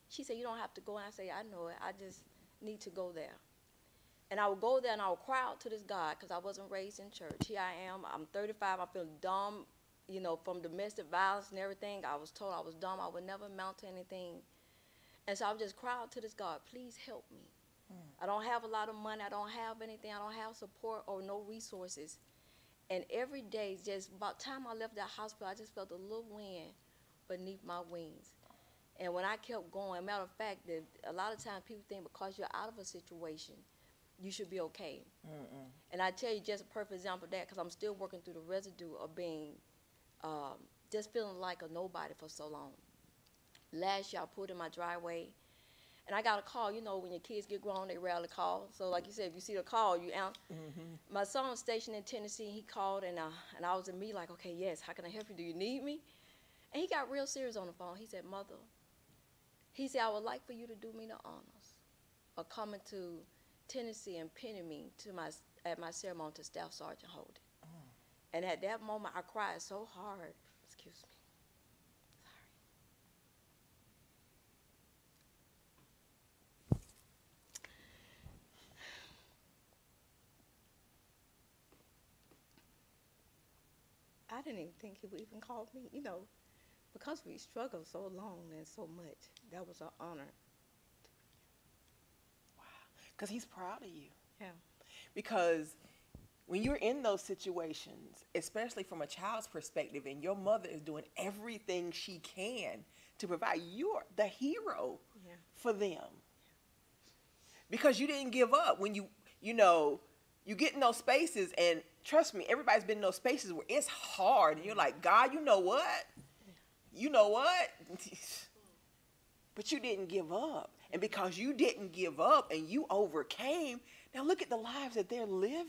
She said, you don't have to go. And I said, I know it. I just need to go there. And I would go there and I would cry out to this God because I wasn't raised in church. Here I am. I'm 35. I feel dumb, you know, from domestic violence and everything. I was told I was dumb. I would never amount to anything. And so I would just cry out to this God, please help me. I don't have a lot of money. I don't have anything. I don't have support or no resources. And every day, just about the time I left that hospital, I just felt a little wind beneath my wings. And when I kept going, matter of fact, that a lot of times people think because you're out of a situation, you should be okay. And I tell you just a perfect example of that because I'm still working through the residue of being, just feeling like a nobody for so long. Last year I pulled in my driveway and I got a call. You know, when your kids get grown, they rarely call. So like you said, if you see the call, you answer. My son was stationed in Tennessee. He called and I was in me like, okay, yes, how can I help you? Do you need me? And he got real serious on the phone. He said, Mother, he said, I would like for you to do me the honors of coming to Tennessee and pinning me to at my ceremony to Staff Sergeant Holden. And at that moment, I cried so hard. Excuse me. I didn't even think he would even call me, you know, because we struggled so long and so much. That was an honor. Because he's proud of you. Yeah. Because when you're in those situations, especially from a child's perspective, and your mother is doing everything she can to provide, you're the hero for them. Because you didn't give up when you know, you get in those spaces, and trust me, everybody's been in those spaces where it's hard, and you're like, God, you know what? You know what? But you didn't give up. And because you didn't give up and you overcame, now look at the lives that they're living.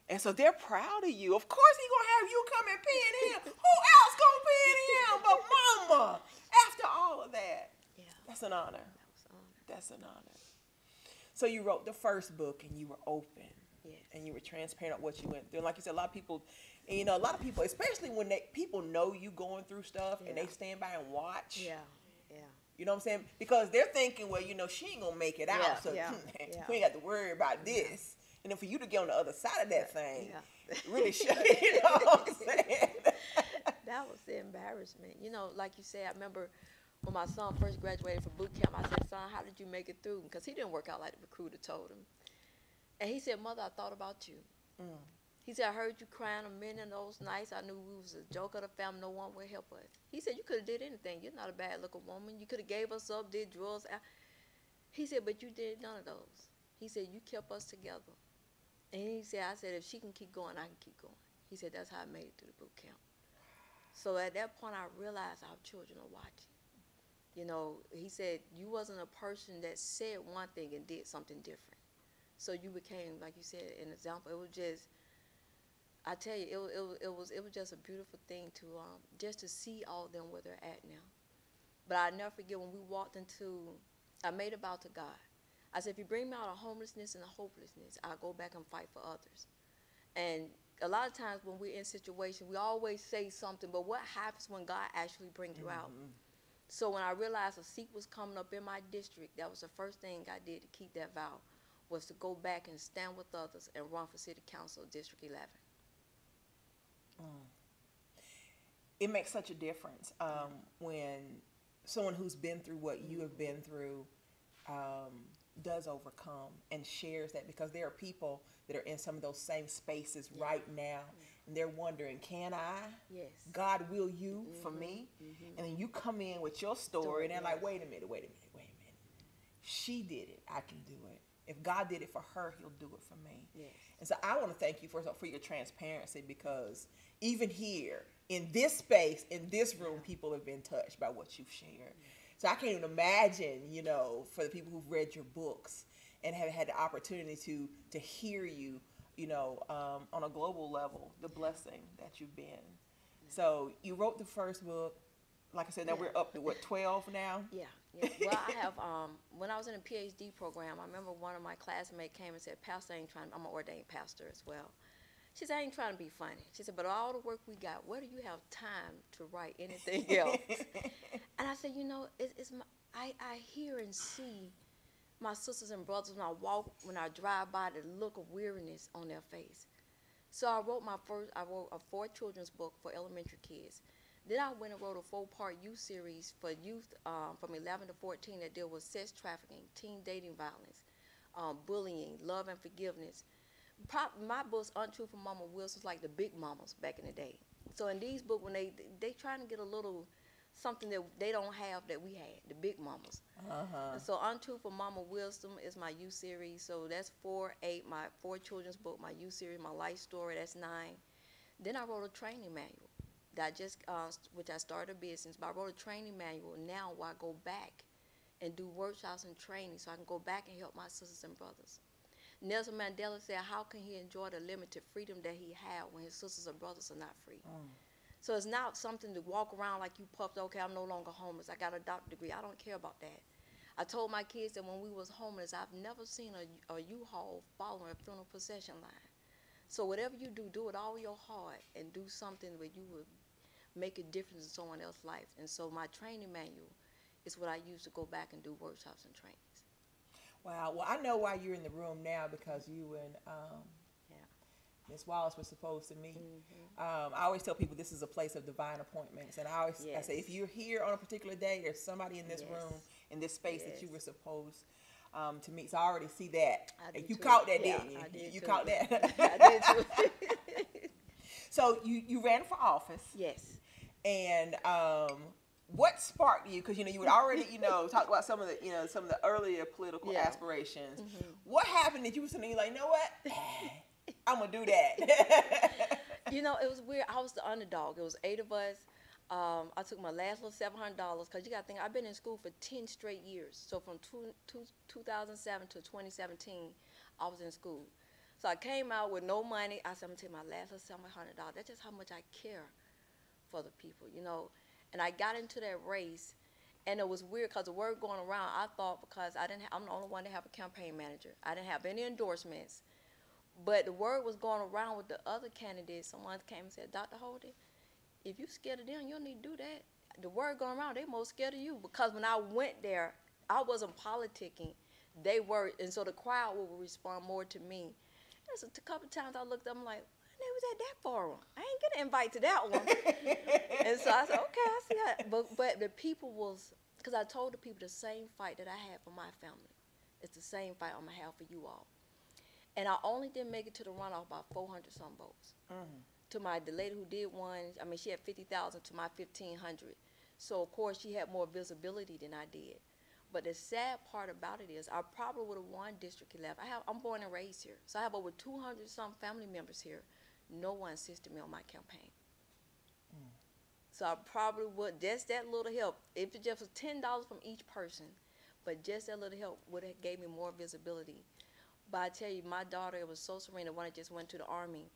And so they're proud of you. Of course he's going to have you come and pin him. Who else going to pin him but Mama? After all of that. Yeah. That's an honor. That was an honor. That's an honor. So you wrote the first book and you were open. Yes. And you were transparent what you went through. And like you said, a lot of people, and you know, a lot of people, especially when people know you going through stuff and they stand by and watch. Yeah. Yeah. You know what I'm saying? Because they're thinking, well, you know, she ain't going to make it out. So we ain't got to worry about this. And then for you to get on the other side of that thing, really should, you know what I'm saying? That was the embarrassment. You know, like you said, I remember when my son first graduated from boot camp, I said, son, how did you make it through? Because he didn't work out like the recruiter told him. And he said, Mother, I thought about you. He said, I heard you crying a minute those nights. I knew we was a joke of the family. No one would help us. He said, you could have did anything. You're not a bad-looking woman. You could have gave us up, did drugs. He said, but you did none of those. He said, you kept us together. And he said, I said, if she can keep going, I can keep going. He said, that's how I made it to the boot camp. So at that point, I realized our children are watching. You know, he said, you wasn't a person that said one thing and did something different. So you became, like you said, an example. It was just, I tell you, it was just a beautiful thing to just to see all of them where they're at now. But I never forget when we walked into, I made a vow to God. I said, if you bring me out of homelessness and hopelessness, I'll go back and fight for others. And a lot of times when we're in situations, we always say something, but what happens when God actually brings you out? So when I realized a seat was coming up in my district, that was the first thing I did to keep that vow, was to go back and stand with others and run for City Council District 11. It makes such a difference when someone who's been through what you have been through does overcome and shares that, because there are people that are in some of those same spaces right now, and they're wondering, can I? Yes. God, will you for me? And then you come in with your story, and they're like, wait a minute. She did it. I can do it. if God did it for her, he'll do it for me. Yes. And so I want to thank you first of all for your transparency, because even here in this space, in this room, people have been touched by what you've shared. So I can't even imagine, you know, for the people who've read your books and have had the opportunity to hear you, you know, on a global level, the blessing that you've been. So you wrote the first book. Like I said, now we're up to what, 12 now? Yeah. Well, I have, when I was in a PhD program, I remember one of my classmates came and said, Pastor, I ain't trying, I'm an ordained pastor as well. She said, I ain't trying to be funny. She said, but all the work we got, where do you have time to write anything else? And I said, you know, I hear and see my sisters and brothers when I walk, when I drive by, the look of weariness on their face. So I wrote a 4 children's book for elementary kids. Then I went and wrote a 4-part youth series for youth from 11 to 14 that deal with sex trafficking, teen dating violence, bullying, love and forgiveness. My books, Untruthful Mama Wilson, was like the big mamas back in the day. So in these books, when they trying to get a little something that they don't have that we had, the big mamas. And so Untruthful Mama Wisdom is my youth series. So that's 4, 8, my 4 children's book, my youth series, my life story, that's 9. Then I wrote a training manual that I just, which I started a business, but I wrote a training manual now where I go back and do workshops and training so I can go back and help my sisters and brothers. Nelson Mandela said, how can he enjoy the limited freedom that he had when his sisters and brothers are not free? So it's not something to walk around like you puffed, okay, I'm no longer homeless, I got a doctorate degree. I don't care about that. I told my kids that when we was homeless, I've never seen a U-Haul following a funeral procession line. So whatever you do, do it all your heart and do something where you would make a difference in someone else's life. And so my training manual is what I use to go back and do workshops and trainings. Wow. Well, I know why you're in the room now, because you and Ms. Wallace were supposed to meet. I always tell people this is a place of divine appointments. And I say, if you're here on a particular day, there's somebody in this room, in this space that you were supposed to meet. So I already see that. You caught that, didn't you? I did you too. caught that. I did too. So you ran for office. Yes. And what sparked you? Because you would already talk about some of the earlier political aspirations. What happened that you were sitting there, you're like, you know what? I'm gonna do that. It was weird. I was the underdog. It was 8 of us. I took my last little $700 because you got to think I've been in school for 10 straight years. So from 2007 to 2017, I was in school. So I came out with no money. I said, I'm gonna take my last little $700. That's just how much I care for the people, And I got into that race, and it was weird because the word going around. I thought because I'm the only one to have a campaign manager. I didn't have any endorsements. But the word was going around with the other candidates. Someone came and said, Dr. Holden, if you scared of them, you don't need to do that. The word going around, they most scared of you. Because when I went there, I wasn't politicking. They were, and so the crowd would respond more to me. And so a couple of times I looked up, I'm like, they was at that forum. I ain't get an invite to that one. And so I said, okay, I see that. But the people was, because I told the people the same fight that I had for my family. It's the same fight I'm going to have for you all. And I only didn't make it to the runoff by 400-some votes. To the lady who did one, she had 50,000 to my 1,500. So, of course, she had more visibility than I did. But the sad part about it is I probably would have won District 11. I'm born and raised here. So I have over 200-some family members here. No one assisted me on my campaign. So I probably would, just that little help, if it just was $10 from each person, but just that little help would have gave me more visibility. But I tell you, my daughter, it was so serene, the one that just went to the Army.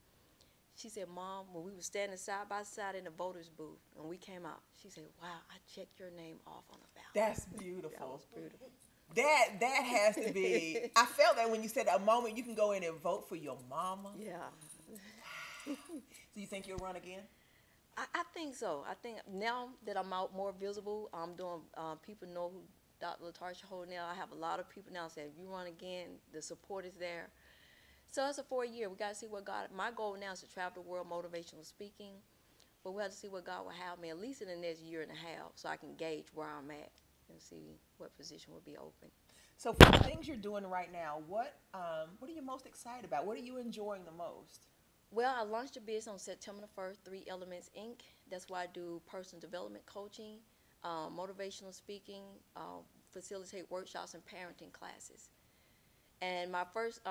She said, Mom, when we were standing side by side in the voters booth, and we came out, she said, wow, I checked your name off on the ballot. That's beautiful. That was beautiful. That has to be, I felt that when you said a moment you can go in and vote for your mama. Yeah. Do you think you'll run again? I think so. I think now that I'm out more visible, I'm doing, people know who Dr. LaTarsha Holden now. I have a lot of people now saying, if you run again, the support is there. So it's a 4-year. We got to see what God, my goal now is to travel the world motivational speaking, but we have to see what God will have me at least in the next year and a half so I can gauge where I'm at and see what position will be open. So for the things you're doing right now, what are you most excited about? What are you enjoying the most? Well, I launched a business on September the 1st, 3 Elements Inc. That's why I do personal development coaching, motivational speaking, facilitate workshops and parenting classes. And my first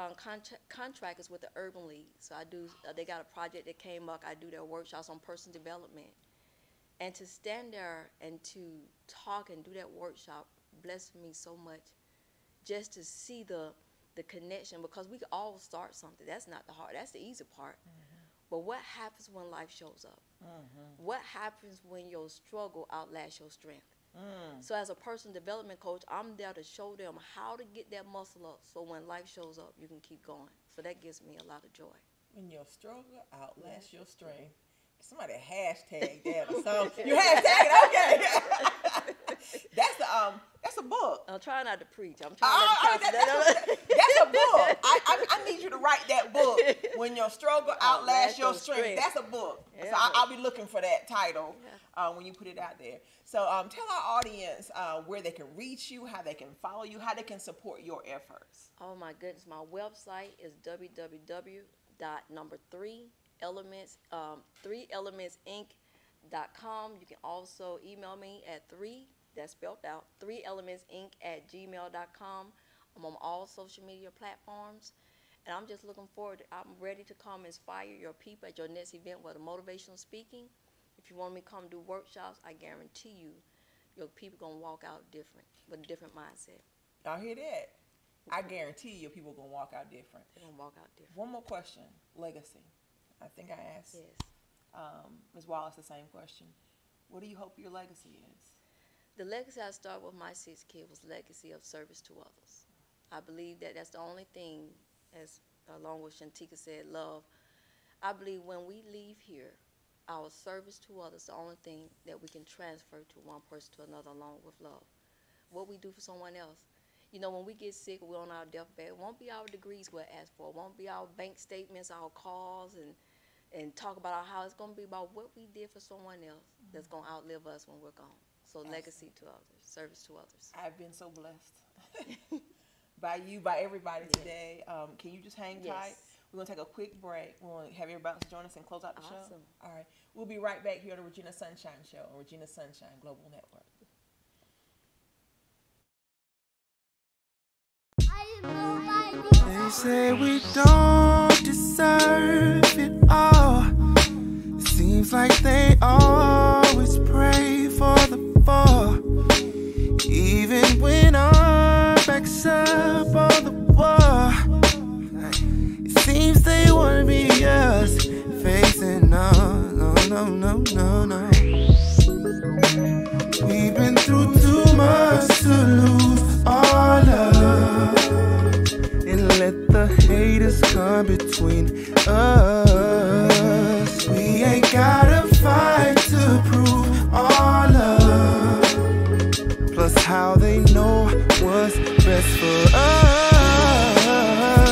contract is with the Urban League. So I do, they got a project that came up. I do their workshops on personal development. And to stand there and to talk and do that workshop blessed me so much. Just to see the connection, because we all start something. That's not the hard, that's the easy part. But what happens when life shows up? What happens when your struggle outlasts your strength? So as a personal development coach, I'm there to show them how to get that muscle up so when life shows up, you can keep going. So that gives me a lot of joy. When your struggle outlasts your strength. Somebody hashtag that or something. You hashtag it, okay. That's a book. I'm trying not to preach. I'm trying that's a book. I need you to write that book. When your struggle outlasts your strength. That's a book. Yeah, so I'll be looking for that title when you put it out there. So tell our audience where they can reach you, how they can follow you, how they can support your efforts. Oh my goodness, my website is www.3elementsinc.com. You can also email me at that's spelled out, 3elementsinc@gmail.com. I'm on all social media platforms. And I'm just looking forward. I'm ready to come inspire your people at your next event with a motivational speaking. If you want me to come do workshops, I guarantee you, your people going to walk out different, with a different mindset. Y'all hear that? I guarantee you people going to walk out different. They're going to walk out different. One more question, legacy. I think I asked Ms. Wallace the same question. What do you hope your legacy is? The legacy I started with my 6 kids was legacy of service to others. I believe that that's the only thing, as along with Shantika said, love. I believe when we leave here, our service to others is the only thing that we can transfer to one person to another along with love. What we do for someone else. You know, when we get sick, we're on our deathbed, it won't be our degrees we'll ask for. It won't be our bank statements, our cars, and talk about our house. It's going to be about what we did for someone else that's going to outlive us when we're gone. So legacy to others, service to others. I've been so blessed by you, by everybody today. Can you just hang tight? We're going to take a quick break. We're going to have everybody join us and close out the show. All right. We'll be right back here on the Regina Sunshine Show on Regina Sunshine Global Network. They say we don't deserve it all. It seems like they always pray for the fall. Even when our backs up on the wall, it seems they want to be us facing no. We've been through too much to lose our love and let the haters come between us. We ain't gotta fight to prove our love. Plus how they know what's best for us.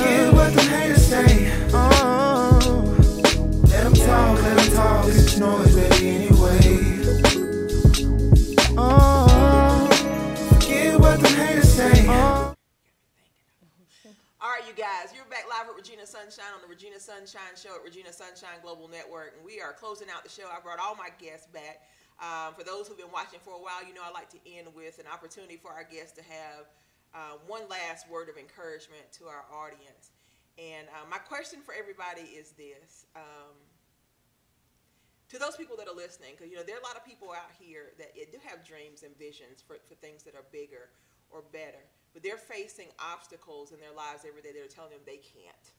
Get what the haters say. Let them talk, it's noise baby anyway. Forget what the haters say. All right, you guys, you're back live with Regina Sunshine on the Regina Sunshine Show at Regina Sunshine Global Network, and we are closing out the show. I brought all my guests back. For those who've been watching for a while, you know I like to end with an opportunity for our guests to have one last word of encouragement to our audience. And my question for everybody is this. To those people that are listening, because, you know, there are a lot of people out here that do have dreams and visions for things that are bigger or better, but they're facing obstacles in their lives every day that are telling them they can't.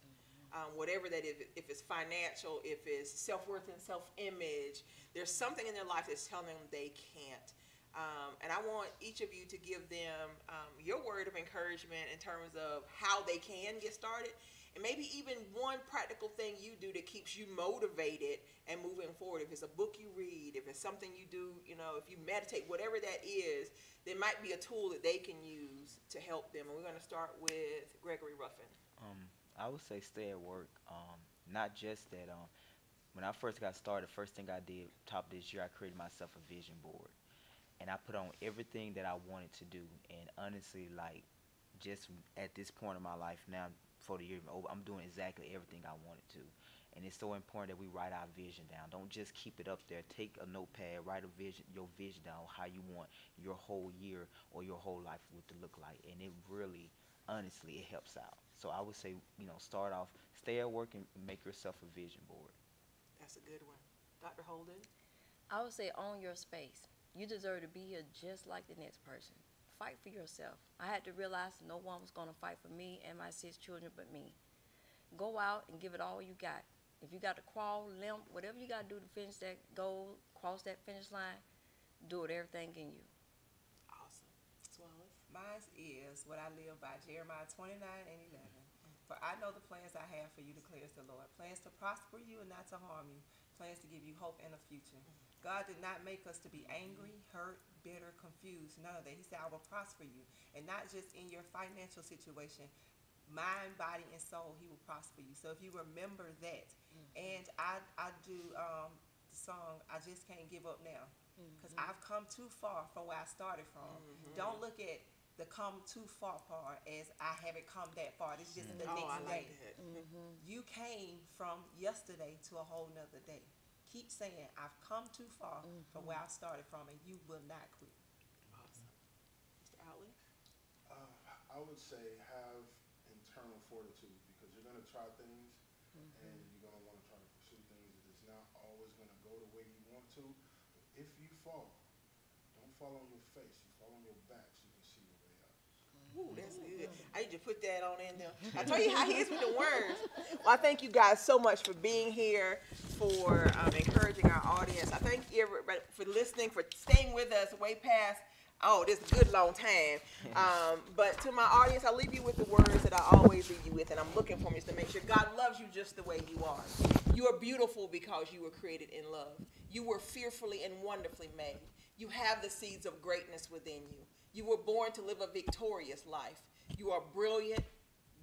Whatever that is, if it's financial, if it's self-worth and self-image, there's something in their life that's telling them they can't. And I want each of you to give them your word of encouragement in terms of how they can get started, and maybe even one practical thing you do that keeps you motivated and moving forward. If it's a book you read, if it's something you do, you know, if you meditate, whatever that is, there might be a tool that they can use to help them. And we're going to start with Gregory Ruffin. I would say stay at work. Not just that. When I first got started, first thing I did, top of this year, I created myself a vision board. And I put on everything that I wanted to do. And honestly, like, just at this point in my life now, before the year is over, I'm doing exactly everything I wanted to. And it's so important that we write our vision down. Don't just keep it up there. Take a notepad, write your vision down, how you want your whole year or your whole life to look like. And it really honestly, it helps out. So I would say, start off, stay at work and make yourself a vision board. That's a good one. Dr. Holden? I would say own your space. You deserve to be here just like the next person. Fight for yourself. I had to realize no one was going to fight for me and my 6 children but me. Go out and give it all you got. If you got to crawl, limp, whatever you got to do to finish that goal, cross that finish line, do it, everything in you. Awesome. Swallows? Mine is what I live by, Jeremiah 29 and 11. For I know the plans I have for you, declares the Lord. Plans to prosper you and not to harm you. Plans to give you hope and a future. God did not make us to be angry, hurt, bitter, confused. None of that. He said, I will prosper you. And not just in your financial situation. Mind, body, and soul, he will prosper you. So if you remember that. And I do the song, I Just Can't Give Up Now. Because I've come too far from where I started from. Don't look at the come too far part as I haven't come that far. It's just the next day. You came from yesterday to a whole nother day. Keep saying, I've come too far from where I started from, and you will not quit. Awesome. Mr. Outley? I would say have internal fortitude, because you're going to try things and you're going to want to try to pursue things that is not always going to go the way you want to. But if you fall, don't fall on your face. You fall on your back so you can see your way out. Ooh, that's good. I need to put that on in there. I told you how he is with the words. Well, I thank you guys so much for being here, for encouraging our audience. I thank everybody for listening, for staying with us way past, this good long time. But to my audience, I leave you with the words that I always leave you with, and I'm looking for me to make sure God loves you just the way you are. You are beautiful because you were created in love. You were fearfully and wonderfully made. You have the seeds of greatness within you. You were born to live a victorious life. You are brilliant,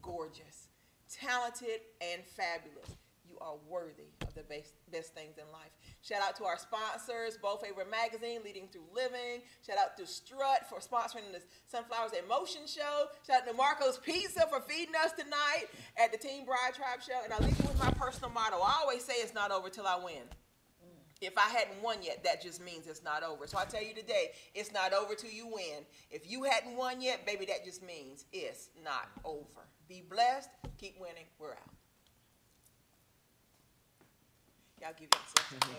gorgeous, talented, and fabulous. You are worthy of the best things in life. Shout out to our sponsors, Bow Favorite Magazine, Leading Through Living. Shout out to Strut for sponsoring the Sunflowers in Motion show. Shout out to Marco's Pizza for feeding us tonight at the Team Bride Tribe show. And I leave you with my personal motto. I always say it's not over till I win. If I hadn't won yet, that just means it's not over. So I tell you today, it's not over till you win. If you hadn't won yet, baby, that just means it's not over. Be blessed. Keep winning. We're out. Y'all give yourself a hand.